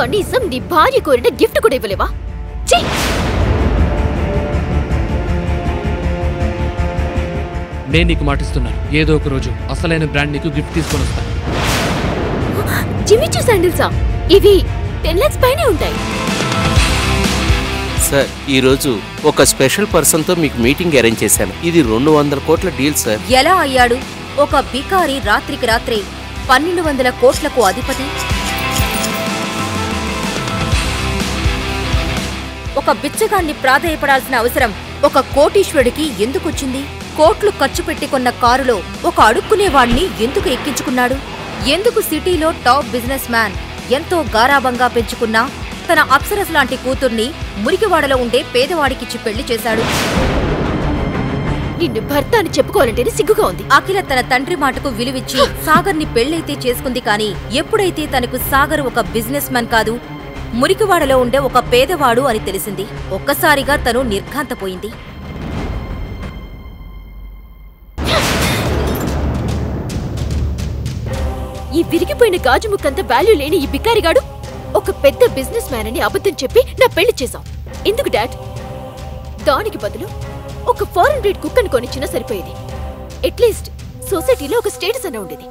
కనీసం నీ భార్య కోరిన గిఫ్ట్ కూడా ఇవ్వలేవా? నేను నీకు మాటిస్తున్నాను, ఏదో ఒక రోజు అసలైన బ్రాండ్ నీకు గిఫ్ట్ తీసుకొని వస్తాను. జిమ్మీ చూ శాండిల్సా? ఇవి 10 lakhs పైనే ఉంటాయి. సార్, ఈ రోజు ఒక స్పెషల్ పర్సన్ తో మీకు మీటింగ్ అరేంజ్ చేశాను. ఇది 200 కోట్ల డీల్ సార్. ఎలా అయ్యాడు ఒక బికారి రాత్రికి రాత్రే 1200 కోట్లకు అధిపతి? ఒక బిచ్చగాన్ని ప్రాధేయపడాల్సిన అవసరం ఒక కోటీశ్వరుడికి ఎందుకొచ్చింది? కోట్లు ఖర్చు పెట్టి కొన్న కారులో ఒక అడుక్కునేవాణ్ణి ఎందుకు ఎక్కించుకున్నాడు? ఎందుకు సిటీలో టాప్ బిజినెస్ మ్యాన్ ఎంతో గారాబంగా పెంచుకున్నా తన అప్సరస్ లాంటి కూతుర్ని మురికివాడలో ఉండే పేదవాడికిచ్చి పెళ్లి చేశాడు? నిన్ను భర్త అని చెప్పుకోవాలంటేనే సిగ్గుగా ఉంది. అఖిల తన తండ్రి మాటకు విలువిచ్చి సాగర్ని పెళ్లైతే చేసుకుంది. కానీ ఎప్పుడైతే తనకు సాగర్ ఒక బిజినెస్ మ్యాన్ కాదు, మురికివాడలో ఉండే ఒక పేదవాడు అని తెలిసింది, ఒక్కసారిగా తను నిర్ఘాంతపోయింది. ఈ విరిగిపోయిన గాజు ముక్కంత వాల్యూ లేని ఈ బికారిగాడు ఒక పెద్ద బిజినెస్ మ్యాన్ అని అబద్ధం చెప్పి నా పెళ్లి చేశాం. ఎందుకు డాడ్? దానికి బదులు ఒక ఫారెన్ బ్రీడ్ కుక్కని కొనిచ్చినా సరిపోయేది. అట్లీస్ట్ సొసైటీలో ఒక స్టేటస్ అన్న ఉండేది.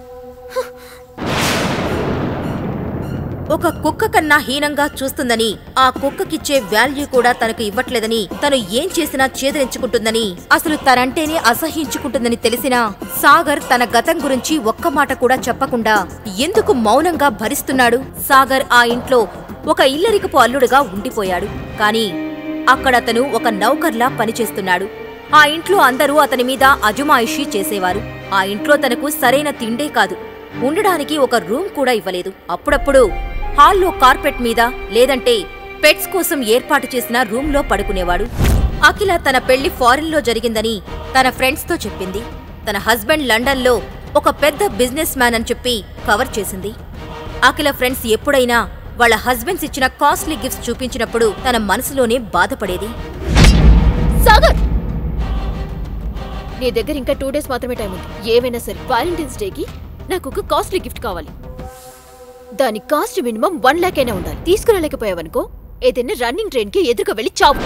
ఒక కుక్క కన్నా హీనంగా చూస్తుందని, ఆ కుక్కకిచ్చే వాల్యూ కూడా తనకు ఇవ్వట్లేదని, తను ఏం చేసినా చేదరించుకుంటుందని, అసలు తనంటేనే అసహించుకుంటుందని తెలిసినా సాగర్ తన గతం గురించి ఒక్క మాట కూడా చెప్పకుండా ఎందుకు మౌనంగా భరిస్తున్నాడు? సాగర్ ఆ ఇంట్లో ఒక ఇల్లరికపు అల్లుడుగా ఉండిపోయాడు. కానీ అక్కడ అతను ఒక నౌకర్లా పనిచేస్తున్నాడు. ఆ ఇంట్లో అందరూ అతని మీద అజమాయిషీ చేసేవారు. ఆ ఇంట్లో తనకు సరైన తిండే కాదు, ఉండడానికి ఒక రూమ్ కూడా ఇవ్వలేదు. అప్పుడప్పుడు హాల్లో కార్పెట్ మీద లేదంటే పెట్స్ కోసం ఏర్పాటు చేసిన రూమ్లో పడుకునేవాడు. అఖిల తన పెళ్లి ఫారిన్లో జరిగిందని తన ఫ్రెండ్స్తో చెప్పింది. తన హస్బెండ్ లండన్లో ఒక పెద్ద బిజినెస్ మ్యాన్ అని చెప్పి కవర్ చేసింది. అఖిల ఫ్రెండ్స్ ఎప్పుడైనా వాళ్ళ హస్బెండ్స్ ఇచ్చిన కాస్ట్లీ గిఫ్ట్స్ చూపించినప్పుడు తన మనసులోనే బాధపడేది. సాగర్, నీ దగ్గర ఇంకా 2 days మాత్రమే టైం ఉంది. ఏమైనా సరే వాలంటైన్స్ డేకి నాకు ఒక కాస్ట్లీ గిఫ్ట్ కావాలి. దాని కాస్ట్ మినిమం 1 lakh అయినా ఉండాలి. తీసుకురాలేకపోయావనుకో ఏదైనా రన్నింగ్ ట్రైన్ కి ఎదురుగా వెళ్ళి చావు.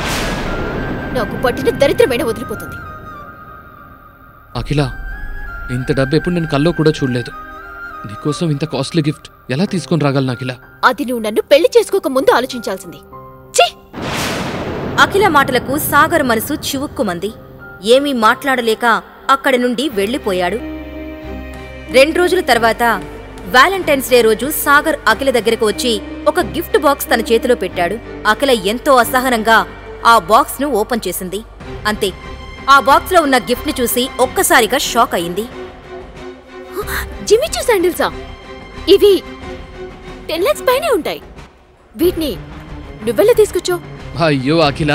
నాకు పట్టిన దరిద్రమైన వదిలిపోతుంది. అఖిల, ఇంత డబ్బు ఎప్పుడు నేను కల్లో కూడా చూడలేదు. నీకోసం ఇంత కాస్ట్లీ గిఫ్ట్ ఎలా తీసుకొని రాగలను అఖిల? అది నువ్వు నన్ను పెళ్లి చేసుకోక ముందు ఆలోచించాల్సింది. అఖిల మాటలకు సాగర్ మనసు చివుక్కుమంది. ఏమీ మాట్లాడలేక అక్కడి నుండి వెళ్లిపోయాడు. 2 రోజుల తర్వాత వ్యాలంటైన్స్ డే రోజు సాగర్ అఖిల దగ్గరకు వచ్చి ఒక గిఫ్ట్ బాక్స్ తన చేతిలో పెట్టాడు. అఖిల ఎంతో అసహనంగా ఆ బాక్స్ ను ఓపెన్ చేసింది. అంతే, ఆ బాక్స్ లో ఉన్న గిఫ్ట్ ని చూసి ఒక్కసారిగా షాక్ అయింది. జిమ్మీ చూ శాండిల్సా? ఇవి 10 lakhs పైనే ఉంటాయి. వీటిని నువ్వెలా తీసుకొచ్చావు? అయ్యో అఖిల,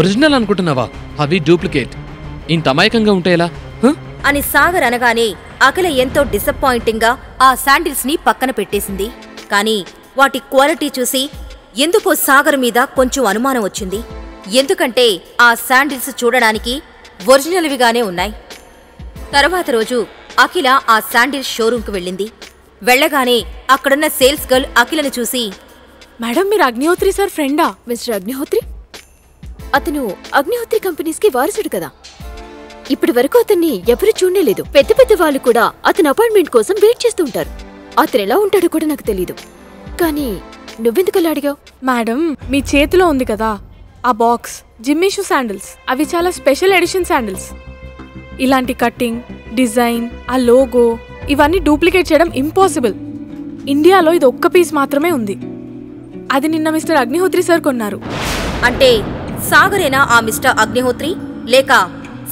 ఒరిజినల్ అనుకుంటున్నావా? అవి డూప్లికేట్. ఇంత అమాయకంగా ఉంటాయేలా అని సాగర్ అనగానే అఖిల ఎంతో డిసప్పాయింటింగ్ గా ఆ శాండిల్స్ ని పక్కన పెట్టేసింది. కానీ వాటి క్వాలిటీ చూసి ఎందుకో సాగర్ మీద కొంచెం అనుమానం వచ్చింది. ఎందుకంటే ఆ శాండిల్స్ చూడడానికి ఒరిజినల్విగానే ఉన్నాయి. తర్వాత రోజు అఖిల ఆ శాండిల్స్ షోరూంకు వెళ్ళింది. వెళ్లగానే అక్కడున్న సేల్స్ గర్ల్ అఖిలని చూసి, మేడం, మీరు అగ్నిహోత్రి సార్ ఫ్రెండా? మిస్టర్ అగ్నిహోత్రి? అతను అగ్నిహోత్రి కంపెనీస్కి వారసుడు కదా. ఇప్పటి వరకు అతన్ని ఎవరు చూడలేదు. పెద్ద పెద్ద వాళ్ళు కూడా అతని అపాయింట్మెంట్ కోసం వెయిట్ చేస్తూ ఉంటారు. అతను ఎలా ఉంటాడో కూడా నాకు తెలీదు. కానీ నువ్వెందుకలా అడిగావు? మేడం, మీ చేతిలో ఉంది కదా ఆ బాక్స్, జిమ్మీ చూ శాండిల్స్. అవి చాలా స్పెషల్ ఎడిషన్ శాండిల్స్. ఇలాంటి కట్టింగ్, డిజైన్, ఆ లోగో ఇవన్నీ డూప్లికేట్ చేయడం ఇంపాసిబుల్. ఇండియాలో ఇది ఒక్క పీస్ మాత్రమే ఉంది. అది నిన్న మిస్టర్ అగ్నిహోత్రి సార్ కొన్నారు. అంటే సాగరేనా ఆ మిస్టర్ అగ్నిహోత్రి? లేక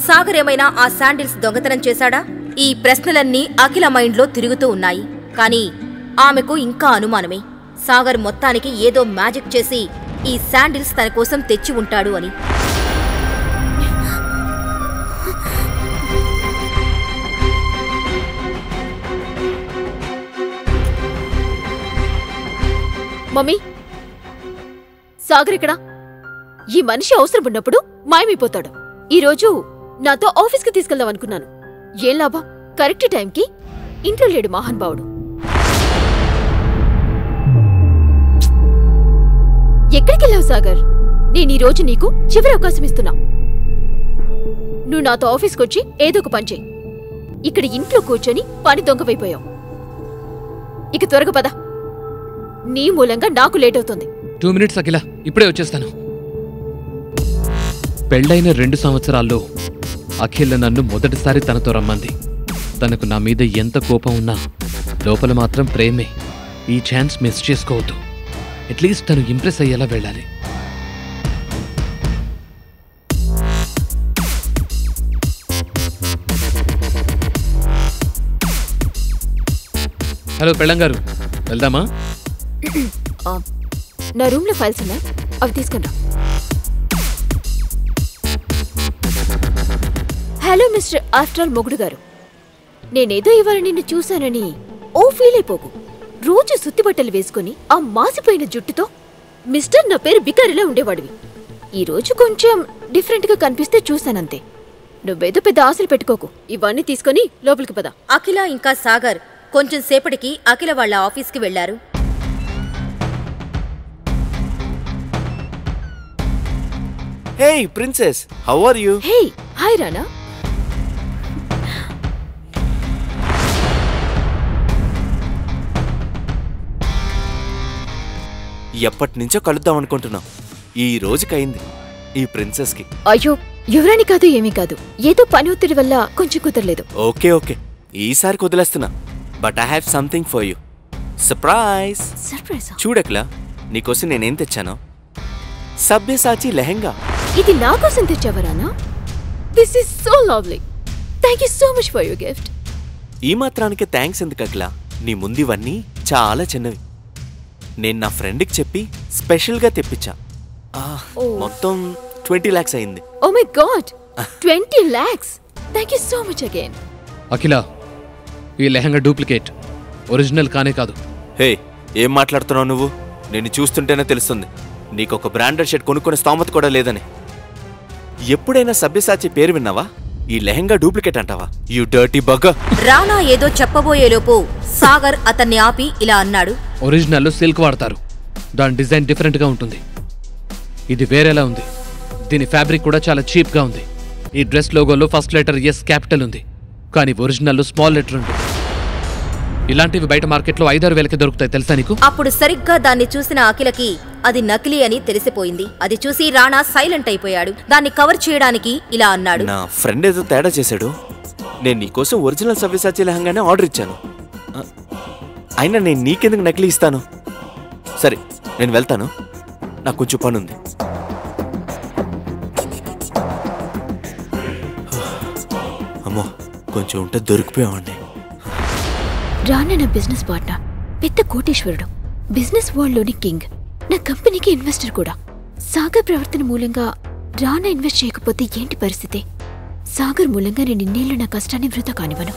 సాగరేమైనా ఆ శాండిల్స్ దొంగతనం చేశాడా? ఈ ప్రశ్నలన్నీ అఖిల మైండ్లో తిరుగుతూ ఉన్నాయి. కానీ ఆమెకు ఇంకా అనుమానమే. సాగర్ మొత్తానికి ఏదో మ్యాజిక్ చేసి ఈ శాండిల్స్ తన కోసం తెచ్చి ఉంటాడు అని. మమ్మీ, సాగర్ ఇక్కడ. ఈ మనిషి అవసరం ఉన్నప్పుడు మాయమైపోతాడు. ఈరోజు నాతో ఆఫీస్కి తీసుకెళ్దాం అనుకున్నాను. ఏం లాభం? కరెక్ట్ టైంకి ఇంట్లో లేడు మహానుభావుడు. తీసుకెళ్ళావు సాగర్. నేను ఈ రోజు నీకు చివరి అవకాశం ఇస్తున్నా. నువ్వు నాతో ఆఫీస్కి వచ్చి ఏదో ఒక పని చెయ్యి. ఇక్కడ ఇంట్లో కూర్చొని పని దొంగవైపోయావు. ఇక త్వరగా పద, నీ మూలంగా నాకు లేట్ అవుతుంది. 2 minutes అఖిల, ఇప్పుడే వచ్చేస్తాను. పెళ్ళైన 2 సంవత్సరాల్లో అఖిల నన్ను మొదటిసారి తనతో రమ్మంది. తనకు నా మీద ఎంత కోపం ఉన్నా లోపల మాత్రం ప్రేమే. ఈ ఛాన్స్ మిస్ చేసుకోవద్దు. అట్లీస్ట్ తను ఇంప్రెస్ అయ్యేలా వెళ్ళాలి. హలో పెళ్ళం గారు, వెళ్దామా? నా రూమ్ లో ఫైల్స్ ఉన్నాయి, అవి తీసుకుంటా. హలో మిస్టర్ ఆఫ్టర్ ఆల్ మొగుడు గారు, నేనేదో ఇవాళ నిన్ను చూశానని ఓ ఫీల్ అయిపోకు. రోజు సుత్తిబట్టలు వేసుకుని ఆ మాసిపోయిన జుట్టుతో మిస్టర్ నా పేరు బికారిలా ఉండేవాడివి. ఈ రోజు కొంచెం డిఫరెంట్ గా కనిపిస్తే చూశానంతే. నువ్వేదో పెద్ద ఆశలు పెట్టుకోకు. ఇవన్నీ తీసుకుని లోపలికి పద. అఖిల ఇంకా సాగర్ కొంచెం సేపటికి అఖిల వాళ్ళ ఆఫీస్కి వెళ్లారు. Hey princess, how are you? Hey hi Rana. ఎప్పటి నుంచో కలుద్దాం అనుకుంటున్నాం. ఈ రోజుకైంది ఈ ప్రిన్సెస్ కి. అయ్యో ఎవరని కాదు, ఏమీ కాదు. ఏదో పని ఒత్తిడి వల్ల కొంచెం కుదరలేదు. ఓకే ఓకే, ఈసారి కుదిలేస్తున్నా. But I have something for you. Surprise. Surprise? చూడక్లా, నీకోసం నేనేం తెచ్చానో. సభ్యసాచి లెహంగా. ఇది నా కోసం తెచ్చావా Rana? This is so lovely. Thank you so much for your gift. ఈ మాత్రానికి థ్యాంక్స్ ఎందుకు అఖిలా? నీ ముందివన్నీ చాలా చిన్నవి. నేను నా ఫ్రెండ్కి చెప్పి స్పెషల్గా తెప్పించా. మొత్తం 20 lakhs అయింది. Oh my God, 20 lakhs. Thank you so much again. Akhila, ఈ లెహంగా డూప్లికేట్, ఒరిజినల్ కానే కాదు. హే, ఏం మాట్లాడుతున్నావు నువ్వు? నిన్ను చూస్తుంటేనే తెలుస్తుంది నీకొక బ్రాండెడ్ షర్ట్ కొనుక్కునే స్తోమత కూడా లేదని. ఎప్పుడైనా సభ్యసాచి పేరు విన్నావా? ఈ లెహంగా డూప్లికేట్ అంటావా? You dirty bugger. రానా ఏదో చెప్పబోయేలోపు సాగర్ అతన్ని ఆపి ఇలా అన్నాడు. ఒరిజినల్లో సిల్క్ వాడతారు, దాని డిజైన్ డిఫరెంట్గా ఉంటుంది. ఇది వేరేలా ఉంది. దీని ఫ్యాబ్రిక్ కూడా చాలా చీప్గా ఉంది. ఈ డ్రెస్ లోగోలో ఫస్ట్ లెటర్ ఎస్ క్యాపిటల్ ఉంది, కానీ ఒరిజినల్లో స్మాల్ లెటర్ ఉంటుంది. ఇలాంటివి బయట మార్కెట్లో 5-6 వేలకి దొరుకుతాయి, తెలుసా నీకు? అప్పుడు సరిగ్గా దాన్ని చూసిన అఖిలకి అది నకిలీ అని తెలిసిపోయింది. అది చూసి రానా సైలెంట్ అయిపోయాడు. దాన్ని కవర్ చేయడానికి ఇలా అన్నాడు. నా ఫ్రెండ్ ఏదో తేడా చేశాడు. నేను నీకోసం ఒరిజినల్ సవ్యసాచి లెహంగానే ఆర్డర్ ఇచ్చాను. అయినా నేను నీకెందుకు నకిలీ ఇస్తాను? సరే, నేను వెళ్తాను, నాకు కొంచెం పని ఉంది. అమ్మో, కొంచెం ఉంటే దొరికిపోయామండి. రానా నా బిజినెస్ పార్ట్నర్, పెద్ద కోటీశ్వరుడు, బిజినెస్ వరల్డ్లోని కింగ్, నా కంపెనీకి ఇన్వెస్టర్ కూడా. సాగర్ ప్రవర్తన మూలంగా రానా ఇన్వెస్ట్ చేయకపోతే ఏంటి పరిస్థితి? సాగర్ మూలంగా నేను ఇన్నేళ్లు నా కష్టాన్ని వృధా కానివ్వను.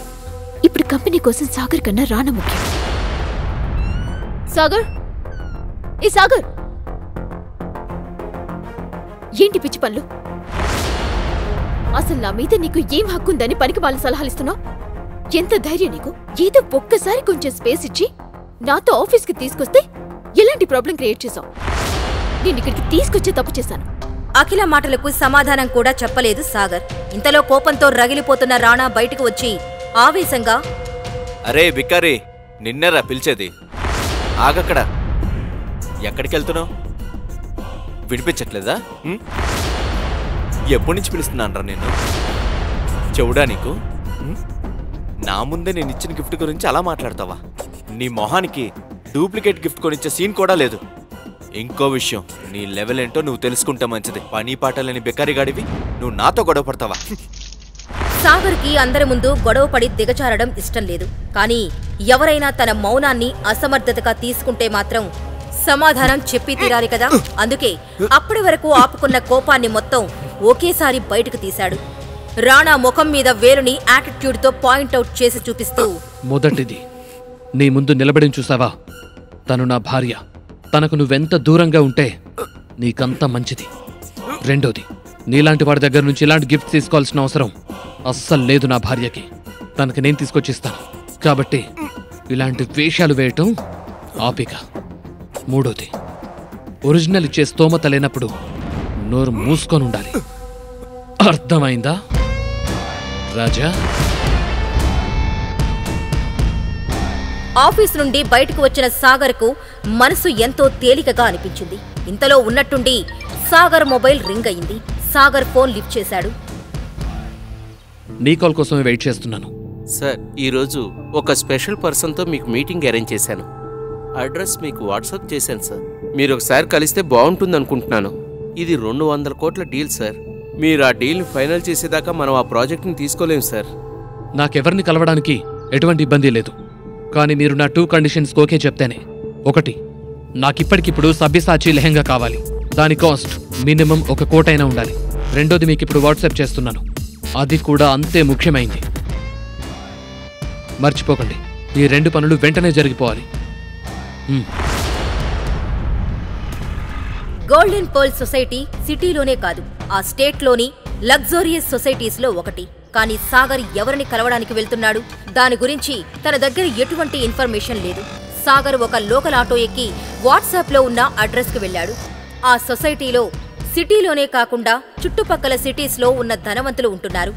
ఇప్పుడు కంపెనీ కోసం సాగర్ కన్నా రానా ముఖ్యం. సాగర్, ఏ సాగర్, ఏంటి పిచ్చి పనులు? అసలు నా మీద నీకు ఏం హక్కుందని పనికి వాళ్ళ సలహాలు ఇస్తున్నావు? ఎంత ధైర్యం నీకు? ఏదో ఒక్కసారి కొంచెం స్పేస్ ఇచ్చి నాతో ఆఫీస్కి తీసుకొస్తే ఎలాంటి ప్రాబ్లం క్రియేట్ చేశావు? నేను ఇక్కడికి తీసుకొచ్చే తప్పు చేశాను. అఖిల మాటలకు సమాధానం కూడా చెప్పలేదు సాగర్. ఇంతలో కోపంతో రగిలిపోతున్న రానా బయటకు వచ్చి ఆవేశంగా, అరే బికారి, నిన్నరా పిలిచేది? ఆగక్కడ. ఎక్కడికి వెళ్తున్నావు? వినిపించట్లేదా? ఎప్పటి నుంచి పిలుస్తున్నానరా నేను? చెవుడా నీకు? నా ముందే నేను ఇచ్చిన గిఫ్ట్ గురించి అలా మాట్లాడతావా? నీ మొహానికి డూప్లికేట్ గిఫ్ట్ కొనిచ్చే సీన్ కూడా లేదు. ఇంకో విషయం, నీ లెవెల్ ఏంటో నువ్వు తెలుసుకుంటే మంచిది. పని పాటలేని బెకారిగాడివి నువ్వు నాతో గొడవ పడతావా? సాగర్కి అందరి ముందు గొడవపడి దిగచారడం ఇష్టం లేదు. కానీ ఎవరైనా తన మౌనాన్ని అసమర్థతగా తీసుకుంటే మాత్రం సమాధానం చెప్పి తీరాలి కదా. అందుకే అప్పటి వరకు ఆపుకున్న కోపాన్ని మొత్తం ఒకేసారి బయటకు తీశాడు. రాణా ముఖం మీద వేలుని యాటిట్యూడ్తో పాయింట్అవుట్ చేసి చూపిస్తూ, మొదటిది, నీ ముందు నిలబడి చూసావా? తను నా భార్య. తనకు నువ్వెంత దూరంగా ఉంటే నీకంత మంచిది. రెండోది, నీలాంటి వాడి దగ్గర నుంచి ఇలాంటి గిఫ్ట్ తీసుకోవాల్సిన అవసరం అస్సలు లేదు నా భార్యకి. తనకి నేను తీసుకొచ్చిస్తాను. కాబట్టి ఇలాంటి వేషాలు వేయటం ఆపిక. మూడోది, ఒరిజినల్ ఇచ్చే స్తోమత లేనప్పుడు నోరు మూసుకొని ఉండాలి. అర్థమైందా రాజా? ఆఫీస్ నుండి బయటకు వచ్చిన సాగర్కు మనసు ఎంతో తేలికగా అనిపించింది. ఇంతలో ఉన్నట్టుండి సాగర్ మొబైల్ రింగ్ అయింది. సాగర్ ఫోన్ లిఫ్ట్ చేశాడు. నీ కాల్ కోసమే వెయిట్ చేస్తున్నాను. సార్, ఈరోజు ఒక స్పెషల్ పర్సన్తో మీకు మీటింగ్ అరేంజ్ చేశాను. అడ్రస్ మీకు వాట్సాప్ చేశాను సార్. మీరు ఒకసారి కలిస్తే బాగుంటుంది అనుకుంటున్నాను. ఇది 200 కోట్ల డీల్ సార్. మీరు ఆ డీల్ని ఫైనల్ చేసేదాకా మనం ఆ ప్రాజెక్ట్ని తీసుకోలేము సార్. నాకెవరిని కలవడానికి ఎటువంటి ఇబ్బంది లేదు. కానీ మీరు నా 2 కండిషన్స్ ఓకే చెప్తేనే. 1, నాకిప్పటికిప్పుడు సభ్యసాచి లెహంగా కావాలి. దాని కాస్ట్ మినిమం 1 కోటైనా ఉండాలి. 2ది మీకు ఇప్పుడు వాట్సాప్ చేస్తున్నాను. అది కూడా అంతే ముఖ్యమైంది. మర్చిపోకండి, ఈ 2 పనులు వెంటనే జరిగిపోవాలి. గోల్డెన్ పర్ల్ సొసైటీ సిటీలోనే కాదు, ఆ స్టేట్లోని లగ్జోరియస్ సొసైటీస్లో ఒకటి. కానీ సాగర్ ఎవరిని కలవడానికి వెళ్తున్నాడు? దాని గురించి తన దగ్గర ఎటువంటి ఇన్ఫర్మేషన్ లేదు. సాగర్ ఒక లోకల్ ఆటో ఎక్కి వాట్సాప్లో ఉన్న అడ్రస్కి వెళ్ళాడు. ఆ సొసైటీలో సిటీలోనే కాకుండా చుట్టుపక్కల సిటీస్లో ఉన్న ధనవంతులు ఉంటున్నారు.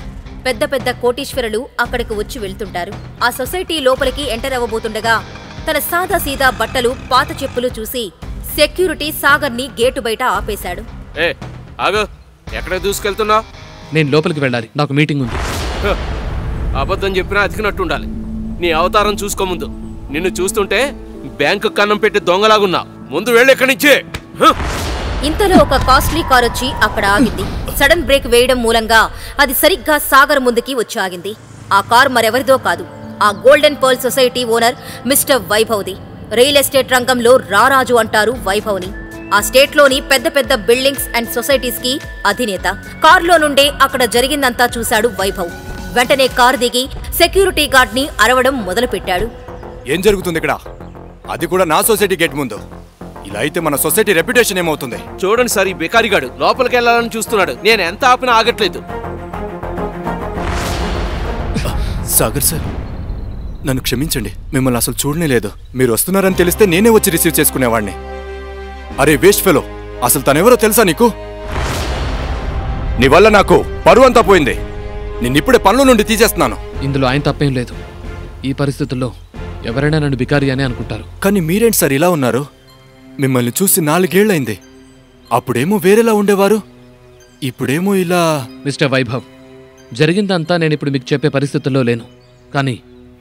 పెద్ద పెద్ద కోటీశ్వరులు అక్కడికి వచ్చి వెళ్తుంటారు. ఆ సొసైటీ లోపలికి ఎంటర్ అవ్వబోతుండగా తన సాదాసీదా బట్టలు, పాత చెప్పులు చూసి సెక్యూరిటీ సాగర్ని గేటు బయట ఆపేశాడు. ఎక్కడ దూసుకెళ్తున్నా? నేను లోపలికి వెళ్ళాలి, నాకు మీటింగ్ ఉంది. అబద్ధం చెప్పినా అతికినట్టుండాలి. నీ అవతారం చూసుకో ముందు. నిన్ను చూస్తుంటే బ్యాంకు కన్నం పెట్టి దొంగలాగున్నా. ముందు వెళ్ళి ఎక్కడి నుంచే. ఇంతలో ఒక కాస్ట్లీ కార్ వచ్చి అక్కడ ఆగింది. సడన్ బ్రేక్ వేయడం మూలంగా అది సరిగ్గా సాగర్ ముందుకి వచ్చి ఆగింది. ఆ కార్ మరెవరిదో కాదు, ఆ golden pearl society owner mister వైభవ్ది. రియల్ ఎస్టేట్ రంగంలో రారాజు అంటారు వైభవ్ని. ఆ స్టేట్లోని పెద్ద పెద్ద బిల్డింగ్స్ అండ్ సొసైటీస్ కి అధినేత. కారులో నుండే అక్కడ జరిగిందంతా చూశాడు వైభవ్. వెంటనే కారు దిగి సెక్యూరిటీ గార్డ్ ని అరవడం మొదలుపెట్టాడు. ఏం జరుగుతుంది ఇక్కడ? అది కూడా నా సొసైటీ గేట్ ముందు. ఇలా అయితే మన సొసైటీ రెప్యుటేషన్ ఏమవుతుంది? చూడండి సార్, ఈ బెకారిగాడు లోపలికి వెళ్ళాలని చూస్తున్నాడు. నేను ఎంత ఆపినా ఆగట్లేదు. సాగర్ సార్, నన్ను క్షమించండి. మిమ్మల్ని అసలు చూడనే లేదు. మీరు వస్తున్నారని తెలిస్తే నేనే వచ్చి రిసీవ్ చేసుకునేవాడిని. అరే వేస్ట్ ఫెలో, అసలు తనెవరో తెలుసా నీకు? నీ వల్ల నాకు పరువు అంతా పోయింది. నిన్నిప్పుడే పనుల నుండి తీసేస్తున్నాను. ఇందులో ఆయన తప్పేం లేదు. ఈ పరిస్థితుల్లో ఎవరైనా నన్ను బికారి అని అనుకుంటారు. కానీ మీరేంటి సార్ ఇలా ఉన్నారు? మిమ్మల్ని చూసి 4 ఏళ్లైంది. అప్పుడేమో వేరేలా ఉండేవారు, ఇప్పుడేమో ఇలా. మిస్టర్ వైభవ్, జరిగిందంతా నేను ఇప్పుడు మీకు చెప్పే పరిస్థితుల్లో లేను. కానీ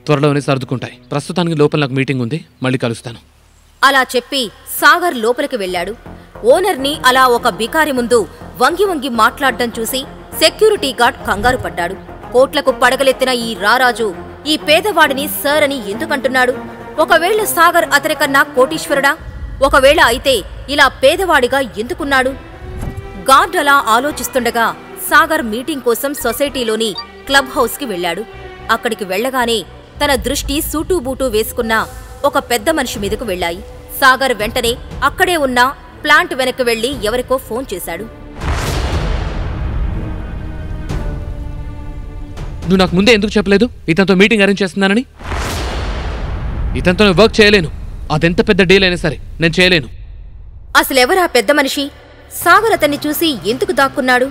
త్వరలోనే సర్దుకుంటాయి. ప్రస్తుతానికి లోపల నాకు మీటింగ్ ఉంది, మళ్ళీ కలుస్తాను. అలా చెప్పి సాగర్ లోపలికి వెళ్ళాడు. ఓనర్ని అలా ఒక బికారి ముందు వంగి వంగి మాట్లాడడం చూసి సెక్యూరిటీ గార్డ్ కంగారు పడ్డాడు. కోట్లకు పడగలెత్తిన ఈ రారాజు ఈ పేదవాడిని సర్ అని ఎందుకంటున్నాడు? ఒకవేళ సాగర్ అతనికన్నా కోటీశ్వరుడా? ఒకవేళ అయితే ఇలా పేదవాడిగా ఎందుకున్నాడు? గార్డ్ అలా ఆలోచిస్తుండగా సాగర్ మీటింగ్ కోసం సొసైటీలోని క్లబ్ హౌస్కి వెళ్ళాడు. అక్కడికి వెళ్లగానే తన దృష్టి సూటూబూటూ వేసుకున్న ఒక పెద్ద మనిషి మీదకు వెళ్ళాయి. సాగర్ వెంటనే అక్కడే ఉన్న ప్లాంట్ వెనక్కి వెళ్లి ఎవరికో ఫోన్ చేశాడు. నువ్వు నాకు ముందే ఎందుకు చెప్పలేదు ఇతనితో మీటింగ్ అరేంజ్ చేస్తున్నానని? ఇతనితో వర్క్ చేయలేను. అదెంత పెద్ద డీల్ అయినా సరే నేను చేయలేను. అసలెవరా పెద్ద మనిషి? సాగర్ అతన్ని చూసి ఎందుకు దాక్కున్నాడు?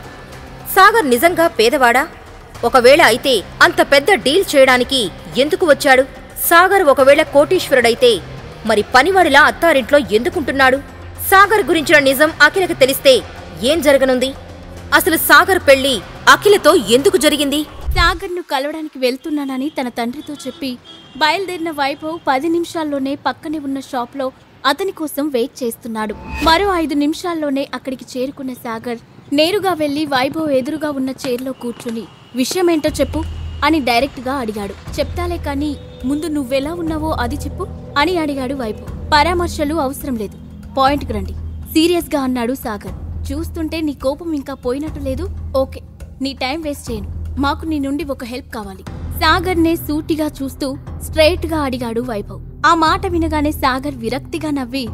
సాగర్ నిజంగా పేదవాడా? ఒకవేళ అయితే అంత పెద్ద డీల్ చేయడానికి ఎందుకు వచ్చాడు? సాగర్ ఒకవేళ కోటీశ్వరుడైతే మరి పనివాడిలా అత్తారింట్లో ఎందుకుంటున్నాడు? సాగర్ గురించిన నిజం అఖిలకి తెలిస్తే ఏం జరగనుంది? అసలు సాగర్ పెళ్లి అఖిలతో ఎందుకు జరిగింది? సాగర్ను కలవడానికి వెళ్తున్నానని తన తండ్రితో చెప్పి బయలుదేరిన వైభవ్ 10 నిమిషాల్లోనే పక్కనే ఉన్న షాప్లో అతని కోసం వెయిట్ చేస్తున్నాడు. మరో 5 నిమిషాల్లోనే అక్కడికి చేరుకున్న సాగర్ నేరుగా వెళ్లి వైభవ్ ఎదురుగా ఉన్న చైర్లో కూర్చుని విషయమేంటో చెప్పు అని డైరెక్ట్గా అడిగాడు. చెప్తాలే కానీ ముందు నువ్వెలా ఉన్నావో అది చెప్పు అని అడిగాడు వైభవ్. పరామర్శలు అవసరం లేదు, పాయింట్కి రండి సీరియస్గా అన్నాడు సాగర్. చూస్తుంటే నీ కోపం ఇంకా పోయినట్టు లేదు. ఓకే, నీ టైం వేస్ట్ చేయను. మాకు నీ నుండి ఒక హెల్ప్ కావాలి. సాగర్నే సూటిగా చూస్తూ స్ట్రైట్ గా అడిగాడు వైభవ్. ఆ మాట వినగానే సాగర్ విరక్తిగా నవ్వి,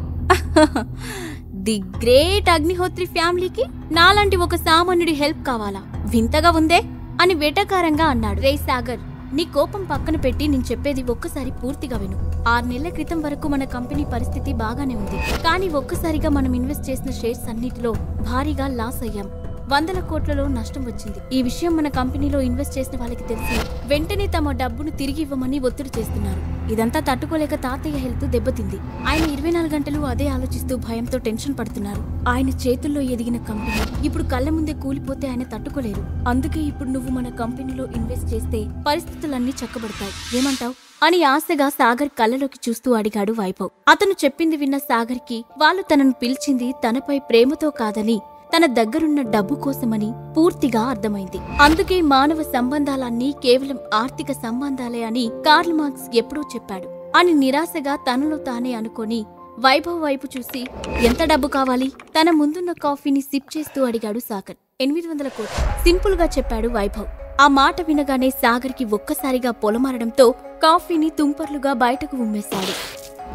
ది గ్రేట్ అగ్నిహోత్రి ఫ్యామిలీకి నాలాంటి ఒక సామాన్యుడి హెల్ప్ కావాలా? వింతగా ఉందే అని వెటకారంగా అన్నాడు. రే సాగర్, నీ కోపం పక్కన పెట్టి నేను చెప్పేది ఒక్కసారి పూర్తిగా విను. 6 నెలల క్రితం వరకు మన కంపెనీ పరిస్థితి బాగానే ఉంది. కానీ ఒక్కసారిగా మనం ఇన్వెస్ట్ చేసిన షేర్స్ అన్నిటిలో భారీగా లాస్ అయ్యాం. 100 కోట్లలో నష్టం వచ్చింది. ఈ విషయం మన కంపెనీలో ఇన్వెస్ట్ చేసిన వాళ్ళకి తెలిసి వెంటనే తమ డబ్బును తిరిగి ఇవ్వమని ఒత్తిడి చేస్తున్నారు. ఇదంతా తట్టుకోలేక తాతయ్య హెల్త్ దెబ్బతింది. ఆయన 24 గంటలు అదే ఆలోచిస్తూ భయంతో టెన్షన్ పడుతున్నారు. ఆయన చేతుల్లో ఎదిగిన కంపెనీ ఇప్పుడు కళ్ళ ముందే కూలిపోతే ఆయన తట్టుకోలేరు. అందుకే ఇప్పుడు నువ్వు మన కంపెనీలో ఇన్వెస్ట్ చేస్తే పరిస్థితులన్నీ చక్కబడతాయి. ఏమంటావ్ అని ఆశగా సాగర్ కళ్ళలోకి చూస్తూ అడిగాడు వైభవ్. అతను చెప్పింది విన్న సాగర్ కి వాళ్ళు తనను పిలిచింది తనపై ప్రేమతో కాదని తన దగ్గరున్న డబ్బు కోసమని పూర్తిగా అర్థమైంది. అందుకే మానవ సంబంధాలన్నీ కేవలం ఆర్థిక సంబంధాలే అని కార్ల్ మార్క్స్ ఎప్పుడూ చెప్పాడు అని నిరాశగా తనలో తానే అనుకొని వైభవ్ వైపు చూసి ఎంత డబ్బు కావాలి? తన ముందున్న కాఫీని సిప్ చేస్తూ అడిగాడు సాగర్. 800 కోట్లు సింపుల్ గా చెప్పాడు వైభవ్. ఆ మాట వినగానే సాగర్ కి ఒక్కసారిగా పొలమారడంతో కాఫీని తుంపర్లుగా బయటకు ఉమ్మేశాడు.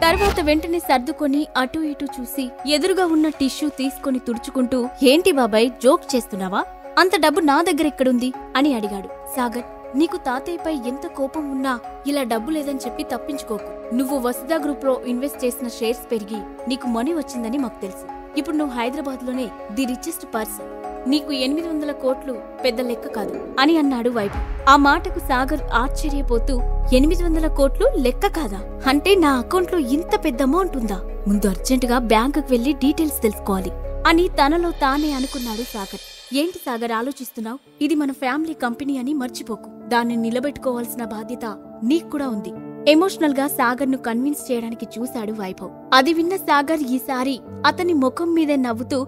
తర్వాత వెంటనే సర్దుకొని అటూ ఇటూ చూసి ఎదురుగా ఉన్న టిష్యూ తీసుకొని తుడుచుకుంటూ ఏంటి బాబాయ్ జోక్ చేస్తున్నావా? అంత డబ్బు నా దగ్గర ఎక్కడుంది అని అడిగాడు. సాగర్, నీకు తాతయ్యపై ఎంత కోపం ఉన్నా ఇలా డబ్బు లేదని చెప్పి తప్పించుకోకు. నువ్వు వసుదా గ్రూప్ లో ఇన్వెస్ట్ చేసిన షేర్స్ పెరిగి నీకు మనీ వచ్చిందని మాకు తెలుసు. ఇప్పుడు నువ్వు హైదరాబాద్ లోనే ది రిచెస్ట్ పర్సన్. నీకు 800 కోట్లు పెద్ద లెక్క కాదు అని అన్నాడు వైభవ్. ఆ మాటకు సాగర్ ఆశ్చర్యపోతూ 800 కోట్లు లెక్క కాదా? అంటే నా అకౌంట్లో ఇంత పెద్ద అమౌంట్ ఉందా? ముందు అర్జెంటుగా బ్యాంకుకు వెళ్లి డీటెయిల్స్ తెలుసుకోవాలి అని తనలో తానే అనుకున్నాడు సాగర్. ఏంటి సాగర్ ఆలోచిస్తున్నావు? ఇది మన ఫ్యామిలీ కంపెనీ అని మర్చిపోకు. దాన్ని నిలబెట్టుకోవాల్సిన బాధ్యత నీక్కూడా ఉంది. ఎమోషనల్ గా సాగర్ ను కన్విన్స్ చేయడానికి చూశాడు వైభవ్. అది విన్న సాగర్ ఈసారి అతని ముఖం మీదే నవ్వుతూ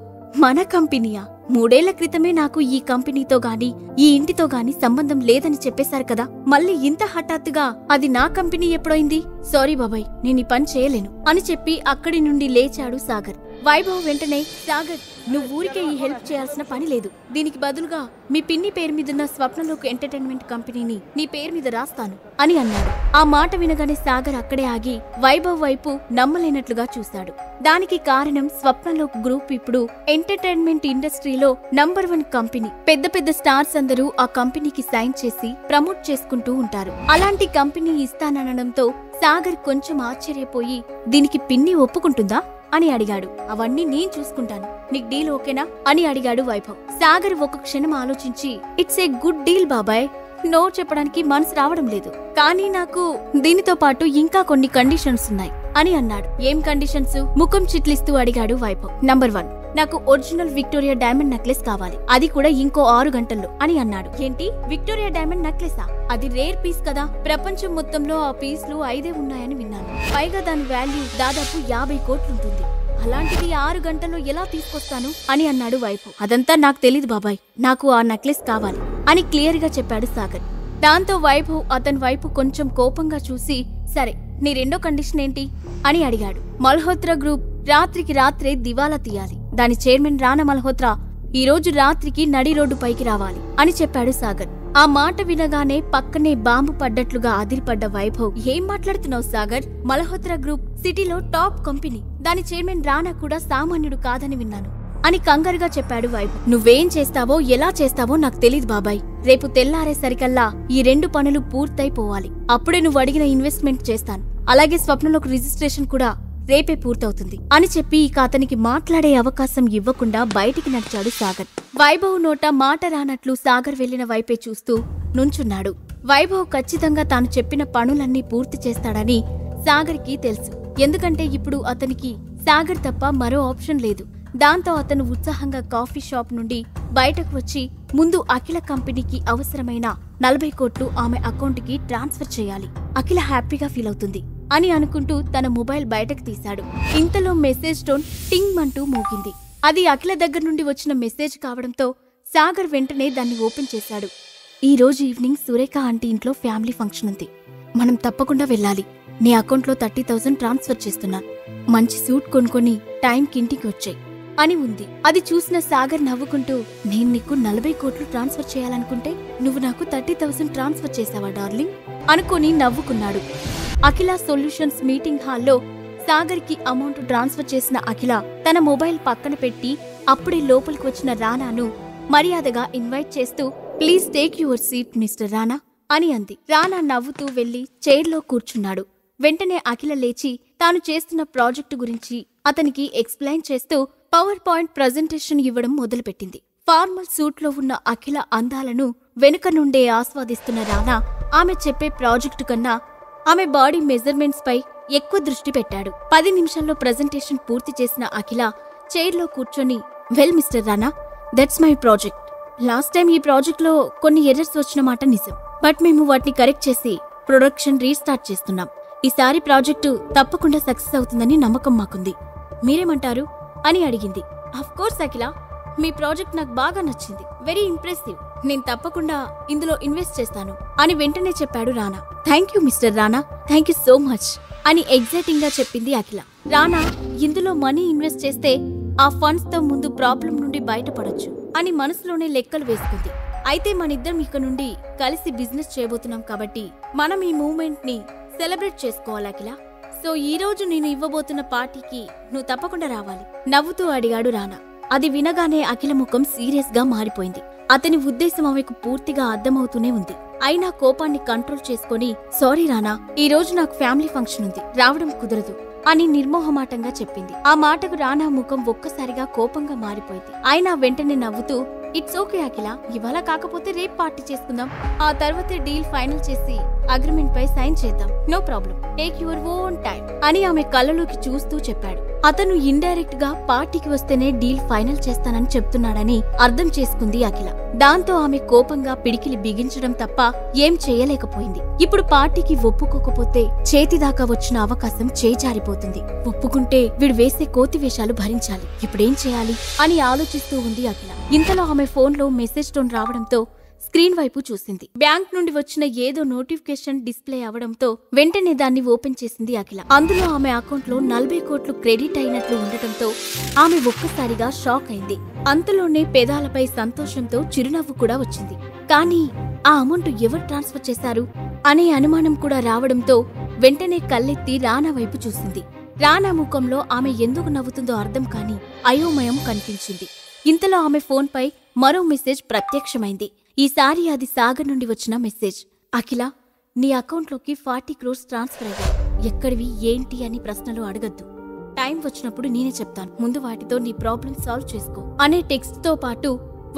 మన కంపెనీయా? 3 ఏళ్ల క్రితమే నాకు ఈ కంపెనీతో గాని ఈ ఇంటితో గాని సంబంధం లేదని చెప్పేశారు కదా, మళ్ళీ ఇంత హఠాత్తుగా అది నా కంపెనీ ఎప్పుడైంది? సారీ బాబాయ్, నేను ఈ పని చేయలేను అని చెప్పి అక్కడి నుండి లేచాడు సాగర్. వైభవ్ వెంటనే సాగర్, నువ్వు ఊరికే ఈ హెల్ప్ చేయాల్సిన పని లేదు. దీనికి బదులుగా మీ పిన్ని పేరు మీదున్న స్వప్నలోక్ ఎంటర్టైన్మెంట్ కంపెనీని నీ పేరు మీద రాస్తాను అని అన్నాడు. ఆ మాట వినగానే సాగర్ అక్కడే ఆగి వైభవ్ వైపు నమ్మలేనట్లుగా చూశాడు. దానికి కారణం స్వప్నలోక్ గ్రూప్ ఇప్పుడు ఎంటర్టైన్మెంట్ ఇండస్ట్రీలో నంబర్ 1 కంపెనీ. పెద్ద పెద్ద స్టార్స్ అందరూ ఆ కంపెనీకి సైన్ చేసి ప్రమోట్ చేసుకుంటూ ఉంటారు. అలాంటి కంపెనీ ఇస్తాననడంతో సాగర్ కొంచెం ఆశ్చర్యపోయి దీనికి పిన్ని ఒప్పుకుంటుందా అని అడిగాడు. అవన్నీ నేను చూసుకుంటాను, నీకు డీల్ ఓకేనా అని అడిగాడు వైభవ్. సాగర్ ఒక క్షణం ఆలోచించి ఇట్స్ ఏ గుడ్ డీల్ బాబాయ్, నో చెప్పడానికి మనసు రావడం లేదు. కానీ నాకు దీనితో పాటు ఇంకా కొన్ని కండిషన్స్ ఉన్నాయి అని అన్నాడు. ఏం కండిషన్స్? ముఖం చిట్లిస్తూ అడిగాడు వైభవ్. నంబర్ 1, నాకు ఒరిజినల్ విక్టోరియా డైమండ్ నెక్లెస్ కావాలి, అది కూడా ఇంకో 6 గంటల్లో అని అన్నాడు. ఏంటి విక్టోరియా డైమండ్ నెక్లెసా? అది రేర్ పీస్ కదా, ప్రపంచం మొత్తంలో ఆ పీస్లు 5 ఉన్నాయని విన్నాను. పైగా దాని వాల్యూ దాదాపు 50 కోట్లుంటుంది. అలాంటిది 6 గంటల్లో ఎలా తీసుకొస్తాను అని అన్నాడు వైభవ్. అదంతా నాకు తెలీదు బాబాయ్, నాకు ఆ నెక్లెస్ కావాలి అని క్లియర్ గా చెప్పాడు సాగర్. దాంతో వైభవ్ అతని వైపు కొంచెం కోపంగా చూసి సరే నీ రెండో కండిషన్ ఏంటి అని అడిగాడు. మల్హోత్రా గ్రూప్ రాత్రికి రాత్రే దివాలా తీయాలి. దాని చైర్మన్ రానా మల్హోత్రా ఈ రోజు రాత్రికి నడి రోడ్డు పైకి రావాలి అని చెప్పాడు సాగర్. ఆ మాట వినగానే పక్కనే బాంబు పడ్డట్లుగా అదిరిపడ్డ వైభవ్, ఏం మాట్లాడుతున్నావు సాగర్? మల్హోత్రా గ్రూప్ సిటీలో టాప్ కంపెనీ, దాని చైర్మన్ రానా కూడా సామాన్యుడు కాదని విన్నాను అని కంగారుగా చెప్పాడు వైభవ్. నువ్వేం చేస్తావో ఎలా చేస్తావో నాకు తెలీదు బాబాయ్. రేపు తెల్లారేసరికల్లా ఈ 2 పనులు పూర్తయిపోవాలి. అప్పుడే నువ్వు అడిగిన ఇన్వెస్ట్మెంట్ చేస్తాను. అలాగే స్వప్నలోకి రిజిస్ట్రేషన్ కూడా రేపే పూర్తవుతుంది అని చెప్పి ఇక అతనికి మాట్లాడే అవకాశం ఇవ్వకుండా బయటికి నడిచాడు సాగర్. వైభవ్ నోట మాట రానట్లు సాగర్ వెళ్లిన వైపే చూస్తూ నుంచున్నాడు. వైభవ్ ఖచ్చితంగా తాను చెప్పిన పనులన్నీ పూర్తి చేస్తాడని సాగర్ కి తెలుసు. ఎందుకంటే ఇప్పుడు అతనికి సాగర్ తప్ప మరో ఆప్షన్ లేదు. దాంతో అతను ఉత్సాహంగా కాఫీ షాప్ నుండి బయటకు వచ్చి ముందు అఖిల కంపెనీకి అవసరమైన 40 కోట్లు ఆమె అకౌంట్ కి ట్రాన్స్ఫర్ చేయాలి. అఖిల హ్యాపీగా ఫీల్ అవుతుంది అని అనుకుంటూ తన మొబైల్ బయటకు తీశాడు. ఇంతలో మెసేజ్ టోన్ టింగ్ అంటూ మోగింది. అది అఖిల దగ్గర నుండి వచ్చిన మెసేజ్ కావడంతో సాగర్ వెంటనే దాన్ని ఓపెన్ చేశాడు. ఈ రోజు ఈవినింగ్ సురేఖ ఆంటీ ఇంట్లో ఫ్యామిలీ ఫంక్షన్ ఉంది, మనం తప్పకుండా వెళ్ళాలి. నీ అకౌంట్లో 30,000 ట్రాన్స్ఫర్ చేస్తున్నాను. మంచి సూట్ కొనుక్కొని టైంకి ఇంటికి వచ్చాయి అని ఉంది. అది చూసిన సాగర్ నవ్వుకుంటూ, నేను నీకు 40 కోట్లు ట్రాన్స్ఫర్ చేయాలనుకుంటే నువ్వు నాకు 30,000 ట్రాన్స్ఫర్ చేసావా డార్లింగ్ అనుకుని నవ్వుకున్నాడు. అఖిల సొల్యూషన్స్ మీటింగ్ హాల్లో సాగర్ కి అమౌంట్ ట్రాన్స్ఫర్ చేసిన అఖిల తన మొబైల్ పక్కన పెట్టి అప్పుడే లోపలికి వచ్చిన రానాను మర్యాదగా ఇన్వైట్ చేస్తూ please take your seat mister రానా అని అంది. రానా నవ్వుతూ వెళ్లి చైర్లో కూర్చున్నాడు. వెంటనే అఖిల లేచి తాను చేస్తున్న ప్రాజెక్టు గురించి అతనికి ఎక్స్ప్లెయిన్ చేస్తూ పవర్ పాయింట్ ప్రజెంటేషన్ ఇవ్వడం మొదలుపెట్టింది. ఫార్మల్ సూట్లో ఉన్న అఖిల అందాలను వెనుక నుండే ఆస్వాదిస్తున్న రానా ఆమె చెప్పే ప్రాజెక్టు కన్నా ఆమె బాడీ మెజర్మెంట్స్ పై ఎక్కువ దృష్టి పెట్టాడు. 10 నిమిషాల్లో ప్రజెంటేషన్ పూర్తి చేసిన అఖిల చైర్లో కూర్చొని, well mister Rana, that's my project. Last time ఈ ప్రాజెక్ట్లో కొన్ని ఎర్రర్స్ వచ్చిన మాట నిజం. బట్ మేము వాటిని కరెక్ట్ చేసి ప్రొడక్షన్ రీస్టార్ట్ చేస్తున్నాం. ఈసారి ప్రాజెక్టు తప్పకుండా సక్సెస్ అవుతుందని నమ్మకం మాకుంది. మీరేమంటారు అని అడిగింది. Of course Akhila, me project నాకు బాగా నచ్చింది. Very impressive. నేను తప్పకుండా ఇందులో ఇన్వెస్ట్ చేస్తాను అని వెంటనే చెప్పాడు రానా. Thank you mister Rana, thank you so much అని ఎగ్జైటింగ్ గా చెప్పింది అఖిల. రానా ఇందులో మనీ ఇన్వెస్ట్ చేస్తే ఆ ఫండ్స్ తో ముందు ప్రాబ్లం నుండి బయటపడొచ్చు అని మనసులోనే లెక్కలు వేసుకుంది. అయితే మనిద్దరం ఇక నుండి కలిసి బిజినెస్ చేయబోతున్నాం కాబట్టి మనం ఈ మూమెంట్ ని సెలబ్రేట్ చేసుకోవాలి అఖిల. సో ఈ రోజు నేను ఇవ్వబోతున్న పార్టీకి నువ్వు తప్పకుండా రావాలి నవ్వుతూ అడిగాడు రానా. అది వినగానే అఖిల ముఖం సీరియస్ గా మారిపోయింది. అతని ఉద్దేశం ఆమెకు పూర్తిగా అర్థమవుతూనే ఉంది. అయినా కోపాన్ని కంట్రోల్ చేసుకుని, సారీ రానా, ఈ రోజు నాకు ఫ్యామిలీ ఫంక్షన్ ఉంది, రావడం కుదరదు అని నిర్మోహమాటంగా చెప్పింది. ఆ మాటకు రానా ముఖం ఒక్కసారిగా కోపంగా మారిపోయింది. అయినా వెంటనే నవ్వుతూ, ఇట్స్ ఓకే అఖిల, ఇవాళ కాకపోతే రేపు పార్టీ చేసుకుందాం, ఆ తర్వాతే డీల్ ఫైనల్ చేసి అగ్రిమెంట్ పై సైన్ చేద్దాం, no problem, take your own time అని ఆమె కళ్ళలోకి చూస్తూ చెప్పాడు. అతను ఇండైరెక్ట్ గా పార్టీకి వస్తేనే డీల్ ఫైనల్ చేస్తానని చెప్తున్నాడని అర్థం చేసుకుంది అఖిల. దాంతో ఆమె కోపంగా పిడికిలి బిగించడం తప్ప ఏం చేయలేకపోయింది. ఇప్పుడు పార్టీకి ఒప్పుకోకపోతే చేతిదాకా వచ్చిన అవకాశం చేజారిపోతుంది. ఒప్పుకుంటే వీడు వేసే కోతి వేషాలు భరించాలి, ఇప్పుడేం చేయాలి అని ఆలోచిస్తూ ఉంది అఖిల. ఇంతలో ఆమె ఫోన్లో మెసేజ్ టోన్ రావడంతో స్క్రీన్ వైపు చూసింది. బ్యాంక్ నుండి వచ్చిన ఏదో నోటిఫికేషన్ డిస్ప్లే అవడంతో వెంటనే దాన్ని ఓపెన్ చేసింది అఖిల. అందులో ఆమె అకౌంట్లో 40 కోట్లు క్రెడిట్ అయినట్లు ఉండటంతో ఆమె ఒక్కసారిగా షాక్ అయింది. అంతలోనే పెదాలపై సంతోషంతో చిరునవ్వు కూడా వచ్చింది. కానీ ఆ అమౌంట్ ఎవరు ట్రాన్స్ఫర్ చేశారు అనే అనుమానం కూడా రావడంతో వెంటనే కళ్ళెత్తి రానా వైపు చూసింది. రానా ముఖంలో ఆమె ఎందుకు నవ్వుతుందో అర్థం కాని అయోమయం కనిపించింది. ఇంతలో ఆమె ఫోన్పై మరో మెసేజ్ ప్రత్యక్షమైంది. ఈసారి అది సాగర్ నుండి వచ్చిన మెసేజ్. అఖిల, నీ అకౌంట్లోకి 40 crores ట్రాన్స్ఫర్ అయ్యాయి. ఎక్కడివి ఏంటి అని ప్రశ్నలు అడగద్దు. టైం వచ్చినప్పుడు నేనే చెప్తాను. ముందు వాటితో నీ ప్రాబ్లం సాల్వ్ చేసుకో అనే టెక్స్ట్ తో పాటు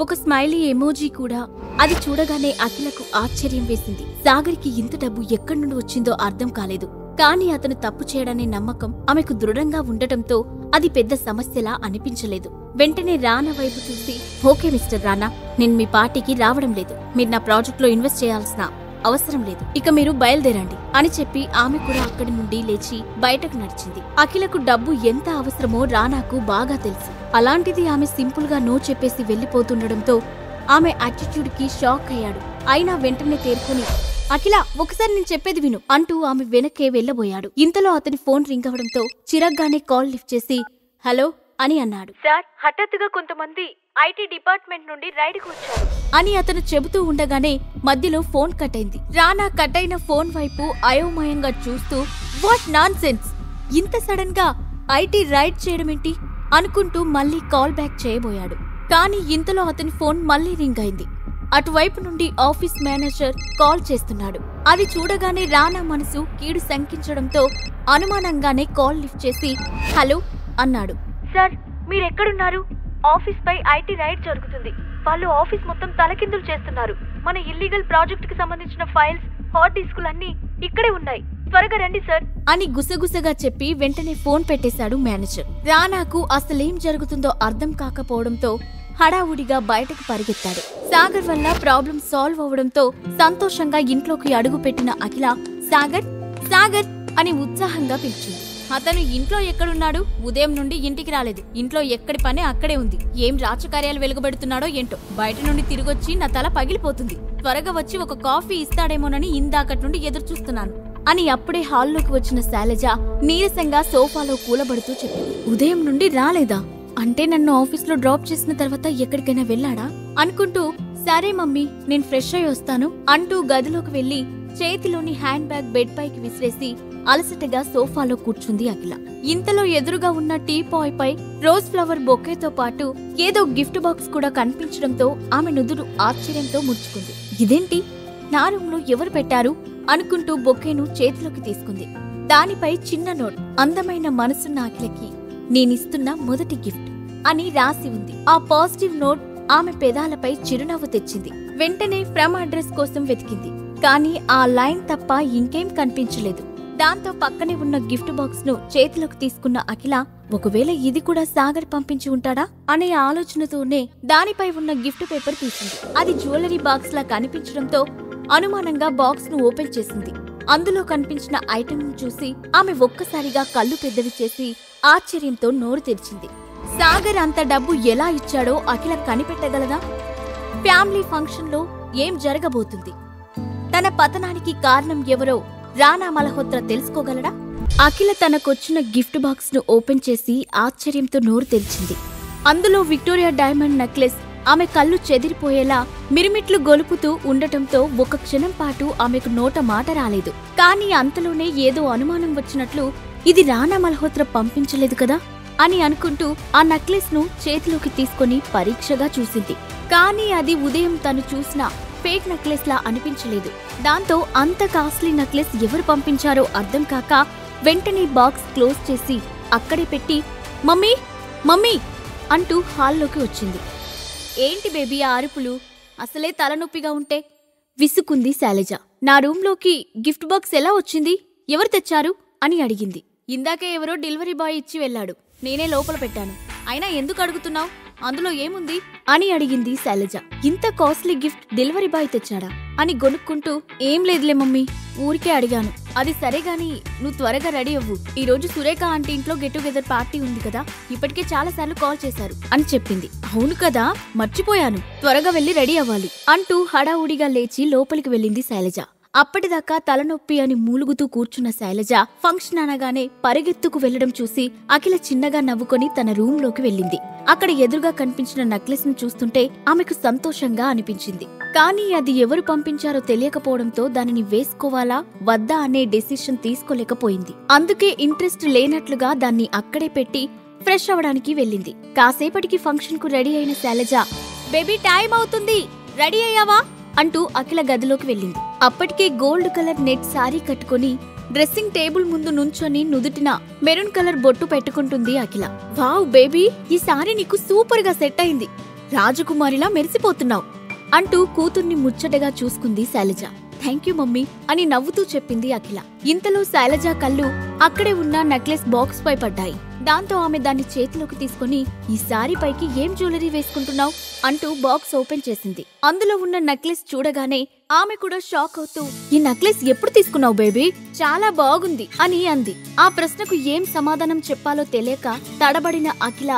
ఒక స్మైలీ ఎమోజీ కూడా. అది చూడగానే అఖిలకు ఆశ్చర్యం వేసింది. సాగర్కి ఇంత డబ్బు ఎక్కడి నుండి వచ్చిందో అర్థం కాలేదు. కానీ అతను తప్పు చేయడనే నమ్మకం ఆమెకు దృఢంగా ఉండటంతో అది పెద్ద సమస్యలా అనిపించలేదు. వెంటనే రానా వైపు చూసి, ఓకే మిస్టర్ రానా, నేను మీ పార్టీకి రావడం లేదు. మీరు నా ప్రాజెక్ట్ లో ఇన్వెస్ట్ చేయాల్సిన అవసరం లేదు. ఇక మీరు బయలుదేరండి అని చెప్పి ఆమె కూడా అక్కడి నుండి లేచి బయటకు నడిచింది. అఖిలకు డబ్బు ఎంత అవసరమో రానాకు బాగా తెలుసు. అలాంటిది ఆమె సింపుల్ గా నో చెప్పేసి వెళ్లిపోతుండటంతో ఆమె యాటిట్యూడ్ కి షాక్ అయ్యాడు. అయినా వెంటనే తేరుకుని, అఖిల, ఒకసారి నేను చెప్పేది విను అంటూ ఆమె వెనకే వెళ్లబోయాడు. ఇంతలో అతని ఫోన్ రింగ్ అవడంతో చిరగ్గానే కాల్ లిఫ్ట్ చేసి, హలో అని అన్నాడు. సార్, హఠాత్తుగా కొంతమంది ఐటీ డిపార్ట్మెంట్ నుండి రైడ్కి వచ్చారు అని అతను చెబుతూ ఉండగానే మధ్యలో ఫోన్ కట్ అయింది. రానా కట్ అయిన ఫోన్ వైపు అయోమయంగా చూస్తూ, వాట్ నాన్ సెన్స్, ఇంత సడన్ గా ఐటీ రైడ్ చేయడమేంటి అనుకుంటూ మళ్లీ కాల్ బ్యాక్ చేయబోయాడు. కానీ ఇంతలో అతని ఫోన్ మళ్లీ రింగ్ అయింది. అటువైపు నుండి ఆఫీస్ మేనేజర్ కాల్ చేస్తున్నాడు. అది చూడగానే రానా మనసు కీడు శంకించడంతో అనుమానంగానే కాల్ లిఫ్ట్ చేసి, హలో అన్నాడు. సార్, మీరెక్కడున్నారు? ఆఫీస్ పై ఐటీ రైడ్ జరుగుతుంది. వాళ్ళు ఆఫీస్ మొత్తం తలకిందులు చేస్తున్నారు. మన ఇల్లీగల్ ప్రాజెక్ట్ కి సంబంధించిన ఫైల్స్, హార్డ్ డిస్కులన్నీ ఇక్కడే ఉన్నాయి. త్వరగా రండి సార్ అని గుసగుసగా చెప్పి వెంటనే ఫోన్ పెట్టేశాడు మేనేజర్. రానాకు అసలేం జరుగుతుందో అర్థం కాకపోవడంతో హడావుడిగా బయటకు పరిగెత్తాడు. సాగర్ వల్ల ప్రాబ్లం సాల్వ్ అవడంతో సంతోషంగా ఇంట్లోకి అడుగుపెట్టిన అఖిల, సాగర్ సాగర్ అని ఉత్సాహంగా పిలిచింది. అతను ఇంట్లో ఎక్కడున్నాడు? ఉదయం నుండి ఇంటికి రాలేదు. ఇంట్లో ఎక్కడి పని అక్కడే ఉంది. ఏం రాచకార్యాలు వెలుగబెడుతున్నాడో ఏంటో. బయట నుండి తిరిగొచ్చి నా తల పగిలిపోతుంది. త్వరగా వచ్చి ఒక కాఫీ ఇస్తాడేమోనని ఇందాకటి నుండి ఎదురు చూస్తున్నాను అని అప్పుడే హాల్లోకి వచ్చిన శైలజ నీరసంగా సోఫాలో కూలబడుతూ చెప్పింది. ఉదయం నుండి రాలేదా? అంటే నన్ను ఆఫీస్లో డ్రాప్ చేసిన తర్వాత ఎక్కడికైనా వెళ్ళాడా అనుకుంటూ, సరే మమ్మీ, నేను ఫ్రెష్ అయి వస్తాను అంటూ గదిలోకి వెళ్లి చేతిలోని హ్యాండ్ బ్యాగ్ బెడ్ పైకి విసిరేసి అలసటగా సోఫాలో కూర్చుంది అఖిల. ఇంతలో ఎదురుగా ఉన్న టీ పాయ్ పై రోజ్ ఫ్లవర్ బొకేతో పాటు ఏదో గిఫ్ట్ బాక్స్ కూడా కనిపించడంతో ఆమె నుదురు ఆశ్చర్యంతో ముడుచుకుంది. ఇదేంటి, నా రూమ్ లో ఎవరు పెట్టారు అనుకుంటూ బొకేను చేతిలోకి తీసుకుంది. దానిపై చిన్న నోట్, అందమైన మనసున్న అఖిలకి నేనిస్తున్న మొదటి గిఫ్ట్ అని రాసి ఉంది. ఆ పాజిటివ్ నోట్ ఆమె పెదాలపై చిరునవ్వు తెచ్చింది. వెంటనే ఫ్రమ్ అడ్రస్ కోసం వెతికింది. కానీ ఆ లైన్ తప్ప ఇంకేం కనిపించలేదు. దాంతో పక్కనే ఉన్న గిఫ్ట్ బాక్స్ ను చేతిలోకి తీసుకున్న అఖిల ఒకవేళ ఇది కూడా సాగర్ పంపించి ఉంటాడా అనే ఆలోచనతోనే దానిపై ఉన్న గిఫ్ట్ పేపర్ తీసింది. అది జ్యువెలరీ బాక్స్ లా కనిపించడంతో అనుమానంగా బాక్స్ ను ఓపెన్ చేసింది. అందులో కనిపించిన ఐటెం ను చూసి ఆమె ఒక్కసారిగా కళ్ళు పెద్దవి చేసి ఆశ్చర్యంతో నోరు తెరిచింది. సాగర్ అంత డబ్బు ఎలా ఇచ్చాడో అఖిల కనిపెట్టగలదా? ఫ్యామిలీ ఫంక్షన్ లో ఏం జరగబోతుంది? తన పతనానికి కారణం ఎవరో రానా మల్హోత్రా తెలుసుకోగలడా? అఖిల తనకొచ్చిన గిఫ్ట్ బాక్స్ ను ఓపెన్ చేసి ఆశ్చర్యంతో నోరు తెరిచింది. అందులో విక్టోరియా డైమండ్ నెక్లెస్ ఆమె కళ్ళు చెదిరిపోయేలా మిరుమిట్లు గొలుపుతూ ఉండటంతో ఒక క్షణం పాటు ఆమెకు నోట మాట రాలేదు. కానీ అంతలోనే ఏదో అనుమానం వచ్చినట్లు ఇది రానా మల్హోత్రా పంపించలేదు కదా అని అనుకుంటూ ఆ నెక్లెస్ ను చేతిలోకి తీసుకుని పరీక్షగా చూసింది. కానీ అది ఉదయం తను చూసిన ఫేక్ నెక్లెస్ లా అనిపించలేదు. దాంతో అంత కాస్ట్లీ నెక్లెస్ ఎవరు పంపించారో అర్థం కాక వెంటనే బాక్స్ క్లోజ్ చేసి అక్కడే పెట్టి మమ్మీ మమ్మీ అంటూ హాల్లోకి వచ్చింది. ఏంటి బేబీ ఆ అరుపులు? అసలే తలనొప్పిగా ఉంటే విసుకుంది శైలజ. నా రూంలోకి గిఫ్ట్ బాక్స్ ఎలా వచ్చింది? ఎవరు తెచ్చారు అని అడిగింది. ఇందాకే ఎవరో డెలివరీ బాయ్ ఇచ్చి వెళ్ళాడు, నేనే లోపల పెట్టాను. అయినా ఎందుకు అడుగుతున్నావు? అందులో ఏముంది అని అడిగింది శైలజ. ఇంత కాస్ట్లీ గిఫ్ట్ డెలివరీ బాయ్ తెచ్చాడా అని గొనుక్కుంటూ ఏం లేదులే మమ్మీ, ఊరికే అడిగాను. అది సరేగాని నువ్వు త్వరగా రెడీ అవ్వు. ఈ రోజు సురేఖ ఆంటీ ఇంట్లో గెట్ టుగెదర్ పార్టీ ఉంది కదా, ఇప్పటికే చాలా సార్లు కాల్ చేశారు అని చెప్పింది. అవును కదా, మర్చిపోయాను, త్వరగా వెళ్లి రెడీ అవ్వాలి అంటూ హడావుడిగా లేచి లోపలికి వెళ్ళింది శైలజ. అప్పటిదాకా తలనొప్పి అని మూలుగుతూ కూర్చున్న శైలజ ఫంక్షన్ అనగానే పరిగెత్తుకు వెళ్లడం చూసి అఖిల చిన్నగా నవ్వుకొని తన రూంలోకి వెళ్ళింది. అక్కడ ఎదురుగా కనిపించిన నెక్లెస్ ను చూస్తుంటే ఆమెకు సంతోషంగా అనిపించింది. కానీ అది ఎవరు పంపించారో తెలియకపోవడంతో దానిని వేసుకోవాలా వద్దా అనే డెసిషన్ తీసుకోలేకపోయింది. అందుకే ఇంట్రెస్ట్ లేనట్లుగా దాన్ని అక్కడే పెట్టి ఫ్రెష్ అవడానికి వెళ్ళింది. కాసేపటికి ఫంక్షన్ కు రెడీ అయిన శైలజ, బేబీ టైం అవుతుంది, రెడీ అయ్యావా అంటూ అఖిల గదిలోకి వెళ్ళింది. అప్పటికే గోల్డ్ కలర్ నెట్ సారీ కట్టుకుని డ్రెస్సింగ్ టేబుల్ ముందు నుంచొని నుదుటిన మెరూన్ కలర్ బొట్టు పెట్టుకుంటుంది అఖిల. వావ్ బేబీ, ఈ సారీ నీకు సూపర్ గా సెట్ అయింది, రాజకుమారిలా మెరిసిపోతున్నావు అంటూ కూతుర్ని ముచ్చటగా చూసుకుంది శైలజ. థ్యాంక్ యూ మమ్మీ అని నవ్వుతూ చెప్పింది అఖిల. ఇంతలో శైలజ కళ్ళు అక్కడే ఉన్న నెక్లెస్ బాక్స్ పై పడ్డాయి. దాంతో ఆమె దాన్ని చేతిలోకి తీసుకుని ఈ సారీ పైకి ఏం జ్యువెలరీ వేసుకుంటున్నావు అంటూ బాక్స్ ఓపెన్ చేసింది. అందులో ఉన్న నెక్లెస్ చూడగానే ఆమె కూడా షాక్ అవుతూ ఈ నెక్లెస్ ఎప్పుడు తీసుకున్నావు బేబీ, చాలా బాగుంది అని అంది. ఆ ప్రశ్నకు ఏం సమాధానం చెప్పాలో తెలియక తడబడిన అఖిల,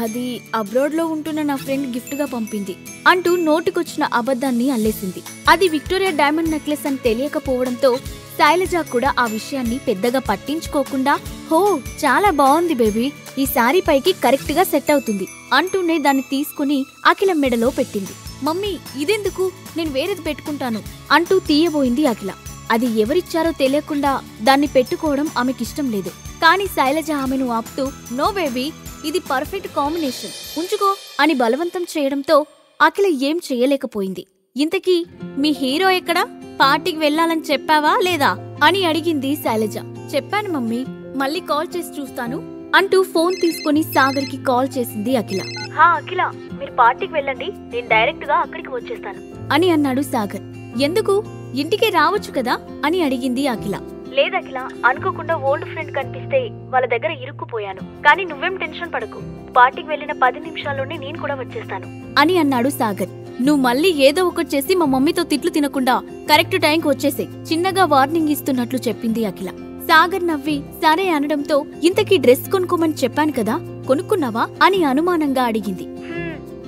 అది అబ్రాడ్ లో ఉంటున్న నా ఫ్రెండ్ గిఫ్ట్ గా పంపింది అంటూ నోటికొచ్చిన అబద్ధాన్ని అల్లేసింది. అది విక్టోరియా డైమండ్ నెక్లెస్ అని తెలియకపోవడంతో శైలజ కూడా ఆ విషయాన్ని పెద్దగా పట్టించుకోకుండా, హో చాలా బాగుంది బేబీ, ఈ సారీ పైకి కరెక్ట్ గా సెట్ అవుతుంది అంటూనే దాన్ని తీసుకుని అఖిల మెడలో పెట్టింది. మమ్మీ ఇదెందుకు, నేను వేరేది పెట్టుకుంటాను అంటూ తీయబోయింది అఖిల. అది ఎవరిచ్చారో తెలియకుండా దాన్ని పెట్టుకోవడం ఆమెకిష్టం లేదు. కానీ శైలజ ఆమెను ఆపుతూ, నో బేబీ, ఇది పర్ఫెక్ట్ కాంబినేషన్, ఉంచుకో అని బలవంతం చేయడంతో అఖిల ఏం చెయ్యలేకపోయింది. ఇంతకీ మీ హీరో ఎక్కడా? పార్టీకి వెళ్లాలని చెప్పావా లేదా అని అడిగింది శైలజ. చెప్పాను మమ్మీ, మళ్ళీ కాల్ చేసి చూస్తాను అంటూ ఫోన్ తీసుకుని సాగర్ కి కాల్ చేసింది అఖిల. హా అఖిల, మీరు పార్టీకి వెళ్ళండి, నేను డైరెక్ట్ గా అక్కడికి వచ్చేస్తాను అని అన్నాడు సాగర్. ఎందుకు, ఇంటికే రావచ్చు కదా అని అడిగింది అఖిల. లేదఖిల, అనుకోకుండా ఓల్డ్ ఫ్రెండ్ కనిపిస్తే వాళ్ళ దగ్గర ఇరుక్కుపోయాను. కానీ నువ్వేం టెన్షన్ పడకు, పార్టీకి వెళ్లిన 10 నిమిషాల్లోనే నేను కూడా వచ్చేస్తాను అని అన్నాడు సాగర్. నువ్వు మళ్ళీ ఏదో ఒకటి చేసి మా మమ్మీతో తిట్లు తినకుండా కరెక్ట్ టైంకి వచ్చేసే, చిన్నగా వార్నింగ్ ఇస్తున్నట్లు చెప్పింది అఖిల. సాగర్ నవ్వి సరే అనడంతో ఇంతకీ డ్రెస్ కొనుక్కోమని చెప్పాను కదా, కొనుక్కున్నావా అని అనుమానంగా అడిగింది.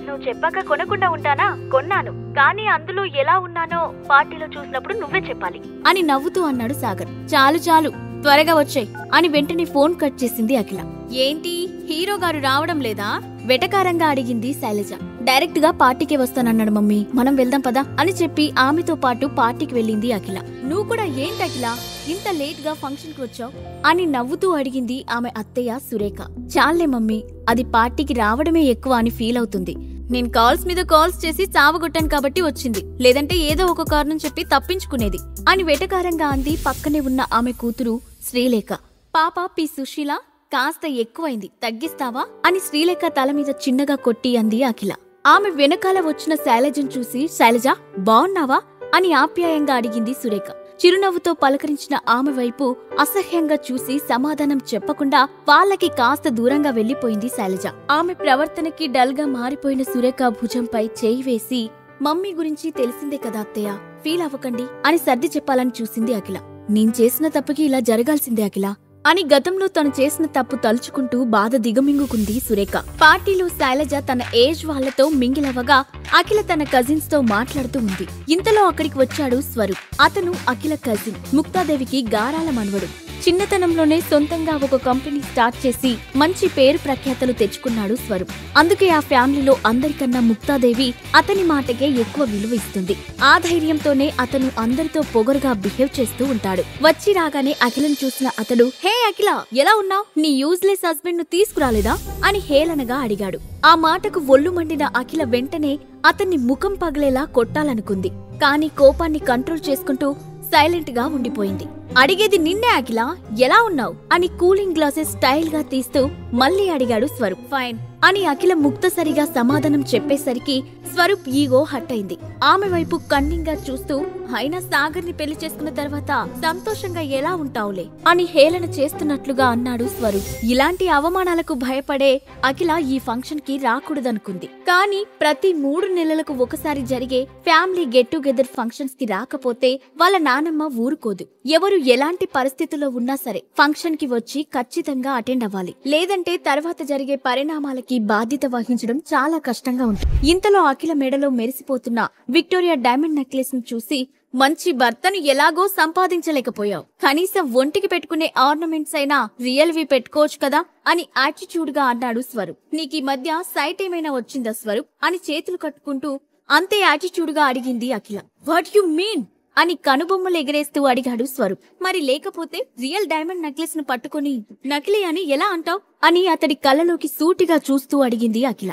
నువ్వు చెప్పాక కొనకుండా ఉంటానా, కొన్నాను, కానీ అందులో ఎలా ఉన్నానో పార్టీలో చూసినప్పుడు నువ్వే చెప్పాలి అని నవ్వుతూ అన్నాడు సాగర్. చాలు చాలు, త్వరగా వచ్చేయ్ అని వెంటనే ఫోన్ కట్ చేసింది అఖిల. ఏంటి, హీరో గారు రావడం లేదా వెటకారంగా అడిగింది శైలజ. డైరెక్ట్ గా పార్టీకే వస్తానన్నాడు మమ్మీ, మనం వెళ్దాం పదా అని చెప్పి ఆమెతో పాటు పార్టీకి వెళ్ళింది అఖిల. నువ్వు కూడా ఏంటి అఖిల, ఇంత లేట్ గా ఫంక్షన్ కి వచ్చావు అని నవ్వుతూ అడిగింది ఆమె అత్తయ్య సురేఖ. చాలే మమ్మీ, అది పార్టీకి రావడమే ఎక్కువ అని ఫీల్ అవుతుంది. నేను కాల్స్ మీద కాల్స్ చేసి చావగొట్టాను కాబట్టి వచ్చింది, లేదంటే ఏదో ఒక కారణం చెప్పి తప్పించుకునేది అని వెటకారంగా అంది పక్కనే ఉన్న ఆమె కూతురు శ్రీలేఖ. పాప పి సుశీల, కాస్త ఎక్కువైంది, తగ్గిస్తావా అని శ్రీలేఖ తల మీద చిన్నగా కొట్టి అంది అఖిల. ఆమె వెనకాల వచ్చిన శైలజను చూసి, శైలజ బావున్నావా అని ఆప్యాయంగా అడిగింది సురేఖ. చిరునవ్వుతో పలకరించిన ఆమె వైపు అసహ్యంగా చూసి సమాధానం చెప్పకుండా వాళ్ళకి కాస్త దూరంగా వెళ్లిపోయింది శైలజ. ఆమె ప్రవర్తనకి డల్ గా మారిపోయిన సురేఖ భుజంపై చేయి వేసి, మమ్మీ గురించి తెలిసిందే కదా అత్తయ్య, ఫీల్ అవ్వకండి అని సర్ది చెప్పాలని చూసింది అఖిల. నేను చేసిన తప్పుకి ఇలా జరగాల్సిందే అఖిల అని గతంలో తను చేసిన తప్పు తలుచుకుంటూ బాధ దిగమింగుకుంది సురేఖ. పార్టీలో శైలజ తన ఏజ్ వాళ్లతో మింగిలవగా అఖిల తన కజిన్స్ తో మాట్లాడుతూ ఉంది. ఇంతలో అక్కడికి వచ్చాడు స్వరూప్. అతను అఖిల కజిన్, ముక్తాదేవికి గారాల మనవడు. చిన్నతనంలోనే సొంతంగా ఒక కంపెనీ స్టార్ట్ చేసి మంచి పేరు ప్రఖ్యాతలు తెచ్చుకున్నాడు స్వరూప్. అందుకే ఆ ఫ్యామిలీలో అందరికన్నా ముక్తాదేవి అతని మాటకే ఎక్కువ విలువ ఇస్తుంది. ఆ ధైర్యంతోనే అతను అందరితో పొగరుగా బిహేవ్ చేస్తూ ఉంటాడు. వచ్చి రాగానే అఖిలను చూసిన అతడు, హే అఖిల, ఎలా ఉన్నావ్? నీ యూజ్లెస్ హస్బెండ్ ను తీసుకురాలేదా అని హేళనగా అడిగాడు. ఆ మాటకు ఒళ్ళు మండిన అఖిల వెంటనే అతన్ని ముఖం పగిలేలా కొట్టాలనుకుంది. కాని కోపాన్ని కంట్రోల్ చేసుకుంటూ సైలెంట్ గా ఉండిపోయింది. అడిగేది నిన్నే అఖిల, ఎలా ఉన్నావు అని కూలింగ్ గ్లాసెస్ స్టైల్ గా తీస్తూ మళ్లీ అడిగాడు స్వరూప్. ఫైన్ అని అఖిల ముక్తసరిగా సమాధానం చెప్పేసరికి స్వరూప్ ఈగో హట్ అయింది. ఆమె వైపు కన్నింగ్ గా చూస్తూ, అయినా సాగర్ ని పెళ్లి చేసుకున్న తర్వాత సంతోషంగా ఎలా ఉంటావులే అని హేళన చేస్తున్నట్లుగా అన్నాడు స్వరూప్. ఇలాంటి అవమానాలకు భయపడే అఖిల ఈ ఫంక్షన్ కి రాకూడదనుకుంది. కానీ ప్రతి 3 నెలలకు ఒకసారి జరిగే ఫ్యామిలీ గెట్ టుగెదర్ ఫంక్షన్స్ కి రాకపోతే వాళ్ళ నానమ్మ ఊరుకోదు. ఎవరు ఎలాంటి పరిస్థితుల్లో ఉన్నా సరే ఫంక్షన్ కి వచ్చి ఖచ్చితంగా అటెండ్ అవ్వాలి. లేదంటే తర్వాత జరిగే పరిణామాలకి బాధ్యత వహించడం చాలా కష్టంగా ఉంటుంది. ఇంతలో అఖిల మెడలో మెరిసిపోతున్న విక్టోరియా డైమండ్ నెక్లెస్ ను చూసి, మంచి భర్తను ఎలాగో సంపాదించలేకపోయావు, కనీసం ఒంటికి పెట్టుకునే ఆర్నమెంట్స్ అయినా రియల్ వి పెట్టుకోవచ్చు కదా అని యాటిట్యూడ్ గా అన్నాడు స్వరూప్. నీకీ మధ్య సైట్ ఏమైనా వచ్చిందా స్వరూప్ అని చేతులు కట్టుకుంటూ అంతే యాటిట్యూడ్ గా అడిగింది అఖిల. వాట్ యు మీన్ అని కనుబొమ్మలు ఎగరేస్తూ అడిగాడు స్వరూప్. మరి లేకపోతే రియల్ డైమండ్ నెక్లెస్ ను పట్టుకుని నకిలీ అని ఎలా అంటావ్ అని అతడి కళ్ళలోకి సూటిగా చూస్తూ అడిగింది అఖిల.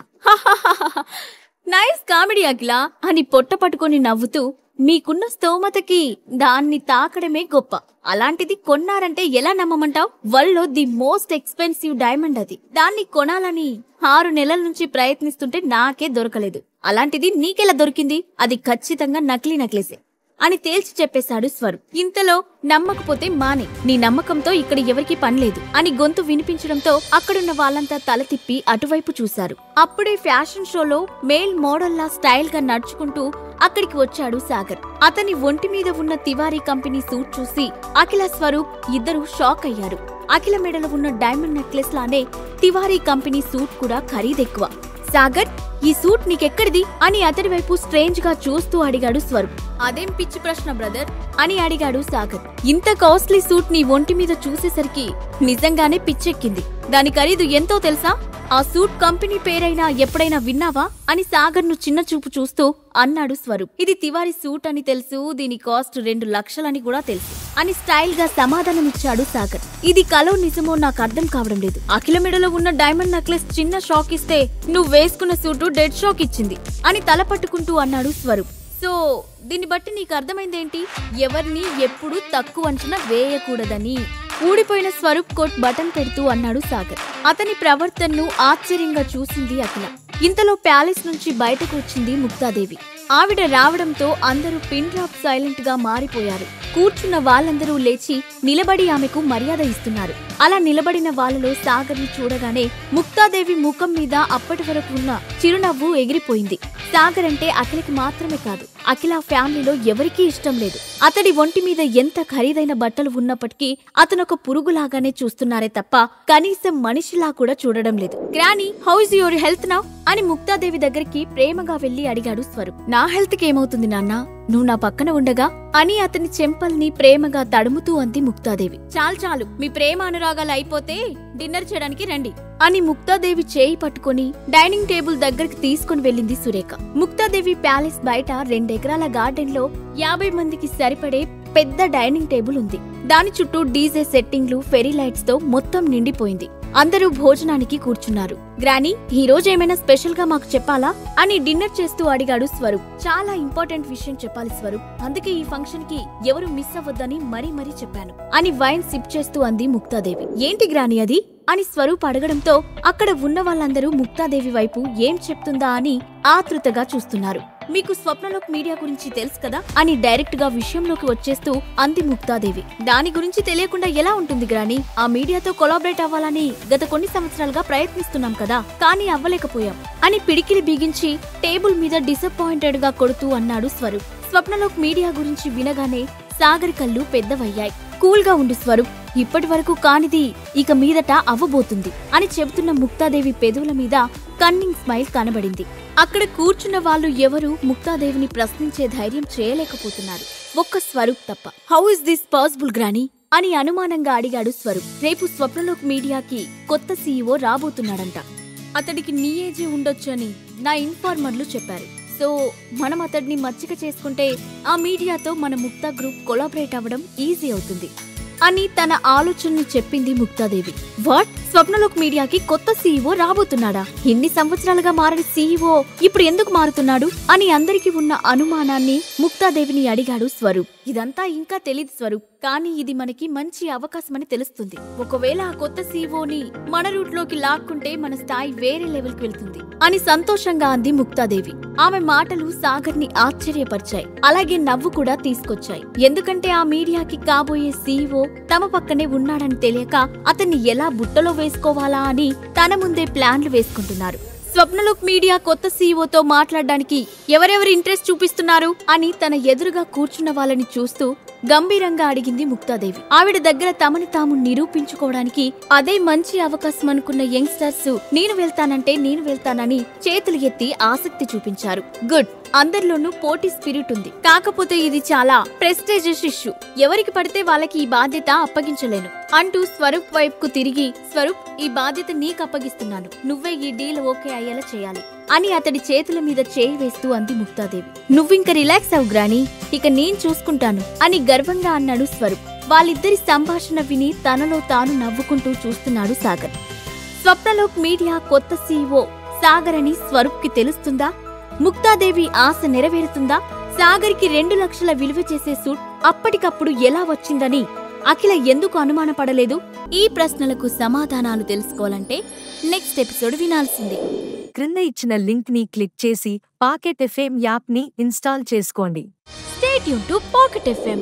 నైస్ కామెడీ అఖిల అని పొట్ట పట్టుకుని నవ్వుతూ, మీకున్న స్తోమతకి దాన్ని తాకడమే గొప్ప, అలాంటిది కొన్నారంటే ఎలా నమ్మమంటావ్? వరల్డ్లో ది మోస్ట్ ఎక్స్పెన్సివ్ డైమండ్ అది. దాన్ని కొనాలని 6 నెలల నుంచి ప్రయత్నిస్తుంటే నాకే దొరకలేదు, అలాంటిది నీకెలా దొరికింది? అది ఖచ్చితంగా నకిలీ నెక్లెసే అని తేల్చి చెప్పేశాడు స్వరూప్. ఇంతలో నమ్మకపోతే మానే, నీ నమ్మకంతో ఇక్కడ ఎవరికీ పనిలేదు అని గొంతు వినిపించడంతో అక్కడున్న వాళ్ళంతా తల తిప్పి అటువైపు చూశారు. అప్పుడే ఫ్యాషన్ షోలో మేల్ మోడల్లా స్టైల్ గా నడుచుకుంటూ అక్కడికి వచ్చాడు సాగర్. అతని ఒంటి మీద ఉన్న తివారీ కంపెనీ సూట్ చూసి అఖిల, స్వరూప్ ఇద్దరు షాక్ అయ్యారు. అఖిల మెడలో ఉన్న డైమండ్ నెక్లెస్ లానే తివారీ కంపెనీ సూట్ కూడా ఖరీదెక్కువ. సాగర్, ఈ సూట్ నీకెక్కడిది అని అతడి వైపు స్ట్రేంజ్ గా చూస్తూ అడిగాడు స్వరూప్. అదేం పిచ్చి ప్రశ్న బ్రదర్ అని అడిగాడు సాగర్. ఇంత కాస్ట్లీ సూట్ నీ ఒంటి మీద చూసేసరికి నిజంగానే పిచ్చెక్కింది. దాని ఖరీదు ఎంతో తెలుసా? ఆ సూట్ కంపెనీ పేరైనా ఎప్పుడైనా విన్నావా అని సాగర్ ను చిన్న చూపు చూస్తూ అన్నాడు స్వరూప్. ఇది తివారీ సూట్ అని తెలుసు, దీని కాస్ట్ 2 లక్షలని కూడా తెలుసు అని స్టైల్ గా సమాధానమిచ్చాడు సాగర్. ఇది కలో నిజమో నాకు అర్థం కావడం లేదు. అఖిల మెడలో ఉన్న డైమండ్ నెక్లెస్ చిన్న షాక్ ఇస్తే నువ్వు వేసుకున్న సూటు డెడ్ షాక్ ఇచ్చింది అని తల పట్టుకుంటూ అన్నాడు స్వరూప్. సో దీన్ని బట్టి నీకు అర్థమైందేంటి? ఎవరిని ఎప్పుడూ తక్కువ అంచనా వేయకూడదని. ఊడిపోయిన స్వరూప్ కోట్ బటన్ పెడుతూ అన్నాడు సాగర్. అతని ప్రవర్తనను ఆశ్చర్యంగా చూసింది అఖిల. ఇంతలో ప్యాలెస్ నుంచి బయటకు వచ్చింది ముక్తాదేవి. ఆవిడ రావడంతో అందరూ పిన్ డ్రాప్ సైలెంట్ గా మారిపోయారు. కూర్చున్న వాళ్ళందరూ లేచి నిలబడి ఆమెకు మర్యాద ఇస్తున్నారు. అలా నిలబడిన వాళ్ళలో సాగర్ ని చూడగానే ముక్తాదేవి ముఖం మీద అప్పటి వరకు ఉన్న చిరునవ్వు ఎగిరిపోయింది. సాగర్ అంటే అఖిలకి మాత్రమే కాదు, అఖిల ఫ్యామిలీలో ఎవరికీ ఇష్టం లేదు. అతడి ఒంటి మీద ఎంత ఖరీదైన బట్టలు ఉన్నప్పటికీ అతనొక పురుగులాగానే చూస్తున్నారే తప్ప కనీసం మనిషిలా కూడా చూడడం లేదు. Granny, how is your health now అని ముక్తాదేవి దగ్గరికి ప్రేమగా వెళ్లి అడిగాడు స్వరూప్. నా హెల్త్ కి ఏమవుతుంది నాన్న, నువ్వు నా పక్కన ఉండగా అని అతని చెంపల్ని ప్రేమగా తడుముతూ అంది ముక్తాదేవి. చాలు, మీ ప్రేమ అనురాగాలు అయిపోతే డిన్నర్ చేయడానికి రండి అని ముక్తాదేవి చేయి పట్టుకుని డైనింగ్ టేబుల్ దగ్గరికి తీసుకుని వెళ్ళింది సురేఖ. ముక్తాదేవి ప్యాలెస్ బయట 2 ఎకరాల గార్డెన్ లో 50 మందికి సరిపడే పెద్ద డైనింగ్ టేబుల్ ఉంది. దాని చుట్టూ డీజే సెట్టింగ్లు, ఫెరీ లైట్స్ తో మొత్తం నిండిపోయింది. అందరూ భోజనానికి కూర్చున్నారు. గ్రానీ, ఈ రోజు ఏమైనా స్పెషల్ గా మాకు చెప్పాలా అని డిన్నర్ చేస్తూ అడిగాడు స్వరూప్. చాలా ఇంపార్టెంట్ విషయం చెప్పాలి స్వరూప్, అందుకే ఈ ఫంక్షన్ కి ఎవరు మిస్ అవ్వద్దని మరీ చెప్పాను అని వైన్ సిప్ చేస్తూ అంది ముక్తాదేవి. ఏంటి గ్రానీ అది అని స్వరూప్ అడగడంతో అక్కడ ఉన్న వాళ్ళందరూ ముక్తాదేవి వైపు ఏం చెప్తుందా అని ఆతృతగా చూస్తున్నారు. మీకు స్వప్నలోక్ మీడియా గురించి తెలుసు కదా అని డైరెక్ట్ గా విషయంలోకి వచ్చేస్తూ అంది ముక్తాదేవి. దాని గురించి తెలియకుండా ఎలా ఉంటుంది గ్రానీ? ఆ మీడియాతో కొలాబరేట్ అవ్వాలని గత కొన్ని సంవత్సరాలుగా ప్రయత్నిస్తున్నాం కదా, కానీ అవ్వలేకపోయాం అని పిడికిలి బిగించి టేబుల్ మీద డిసప్పాయింటెడ్ గా కొడుతూ అన్నాడు స్వరూప్. స్వప్నలోక్ మీడియా గురించి వినగానే సాగర్ కళ్ళు పెద్దవయ్యాయి. కూల్ గా ఉండు స్వరూప్, ఇప్పటి వరకు కానిది ఇక మీదట అవ్వబోతుంది అని చెబుతున్న ముక్తాదేవి పెదవుల మీద కన్నింగ్ స్మైల్ కనబడింది. అక్కడ కూర్చున్న వాళ్ళు ఎవరూ ముక్తాదేవిని ప్రశ్నించే ధైర్యం చేయలేకపోతున్నారు, ఒక్క స్వరూప్ తప్ప. How is this possible granny అని అనుమానంగా అడిగాడు స్వరూప్. రేపు స్వప్నలోక్ మీడియాకి కొత్త సీఈఓ రాబోతున్నాడంట. అతడికి నీ ఏజే ఉండొచ్చు అని నా ఇన్ఫార్మర్లు చెప్పారు. సో మనం అతడిని మచ్చిక చేసుకుంటే ఆ మీడియాతో మన ముక్తా గ్రూప్ కొలాబరేట్ అవ్వడం ఈజీ అవుతుంది అని తన ఆలోచనని చెప్పింది ముక్తాదేవి. వాట్? స్వప్నలోక్ మీడియాకి కొత్త సీఈఓ రాబోతున్నాడా? ఇన్ని సంవత్సరాలుగా మారని సీఈఓ ఇప్పుడు ఎందుకు మారుతున్నాడు అని అందరికీ ఉన్న అనుమానాన్ని ముక్తాదేవిని అడిగాడు స్వరూప్. ఇదంతా ఇంకా తెలీదు స్వరూప్, కానీ ఇది మనకి మంచి అవకాశమని తెలుస్తుంది. ఒకవేళ ఆ కొత్త సీఈఓని మన రూట్లోకి లాక్కుంటే మన స్థాయి వేరే లెవెల్కి వెళ్తుంది అని సంతోషంగా అంది ముక్తాదేవి. ఆమె మాటలు సాగర్ ని ఆశ్చర్యపరిచాయి, అలాగే నవ్వు కూడా తీసుకొచ్చాయి. ఎందుకంటే ఆ మీడియాకి కాబోయే సీఈఓ తమ పక్కనే ఉన్నాడని తెలియక అతన్ని ఎలా బుట్టలో వేసుకోవాలా అని తన ముందే ప్లాన్లు వేసుకుంటున్నారు. స్వప్నలోక్ మీడియా కొత్త సీఈఓతో మాట్లాడడానికి ఎవరెవరు ఇంట్రెస్ట్ చూపిస్తున్నారు అని తన ఎదురుగా కూర్చున్న వాళ్ళని చూస్తూ గంభీరంగా అడిగింది ముక్తాదేవి. ఆవిడ దగ్గర తమని తాము నిరూపించుకోవడానికి అదే మంచి అవకాశం అనుకున్న యంగ్స్టర్స్ నేను వెళ్తానని చేతులు ఎత్తి ఆసక్తి చూపించారు. గుడ్, అందరిలోనూ పోటీ స్పిరిట్ ఉంది. కాకపోతే ఇది చాలా ప్రెస్టీజియస్ ఇష్యూ, ఎవరికి పడితే వాళ్ళకి ఈ బాధ్యత అప్పగించలేను అంటూ స్వరూప్ వైపుకు తిరిగి, స్వరూప్, ఈ బాధ్యత నీకు అప్పగిస్తున్నాను, నువ్వే ఈ డీల్ ఓకే అయ్యేలా చేయాలి అని అతడి చేతుల మీద చేయి వేస్తూ అంది ముక్తాదేవి. నువ్వింక రిలాక్స్ అవు గ్రానీ, ఇక నేను చూసుకుంటాను అని గర్వంగా అన్నాడు స్వరూప్. వాళ్ళిద్దరి సంభాషణ విని తనలో తాను నవ్వుకుంటూ చూస్తున్నాడు సాగర్. స్వప్నలోక్ మీడియా కొత్త సీఈఓ సాగర్ అని స్వరూప్ కి తెలుస్తుందా? ముక్తాదేవి ఆశ నెరవేరుతుందా? సాగర్ కి 2 లక్షల విలువ చేసే సూట్ అప్పటికప్పుడు ఎలా వచ్చిందని అఖిల ఎందుకు అనుమానపడలేదు? ఈ ప్రశ్నలకు సమాధానాలు తెలుసుకోవాలంటే నెక్స్ట్ ఎపిసోడ్ వినాల్సిందే. క్రింద ఇచ్చిన లింక్ ని క్లిక్ చేసి పాకెట్ ఎఫ్ఎం యాప్ ని ఇన్స్టాల్ చేసుకోండి. Stay tune to pocket FM.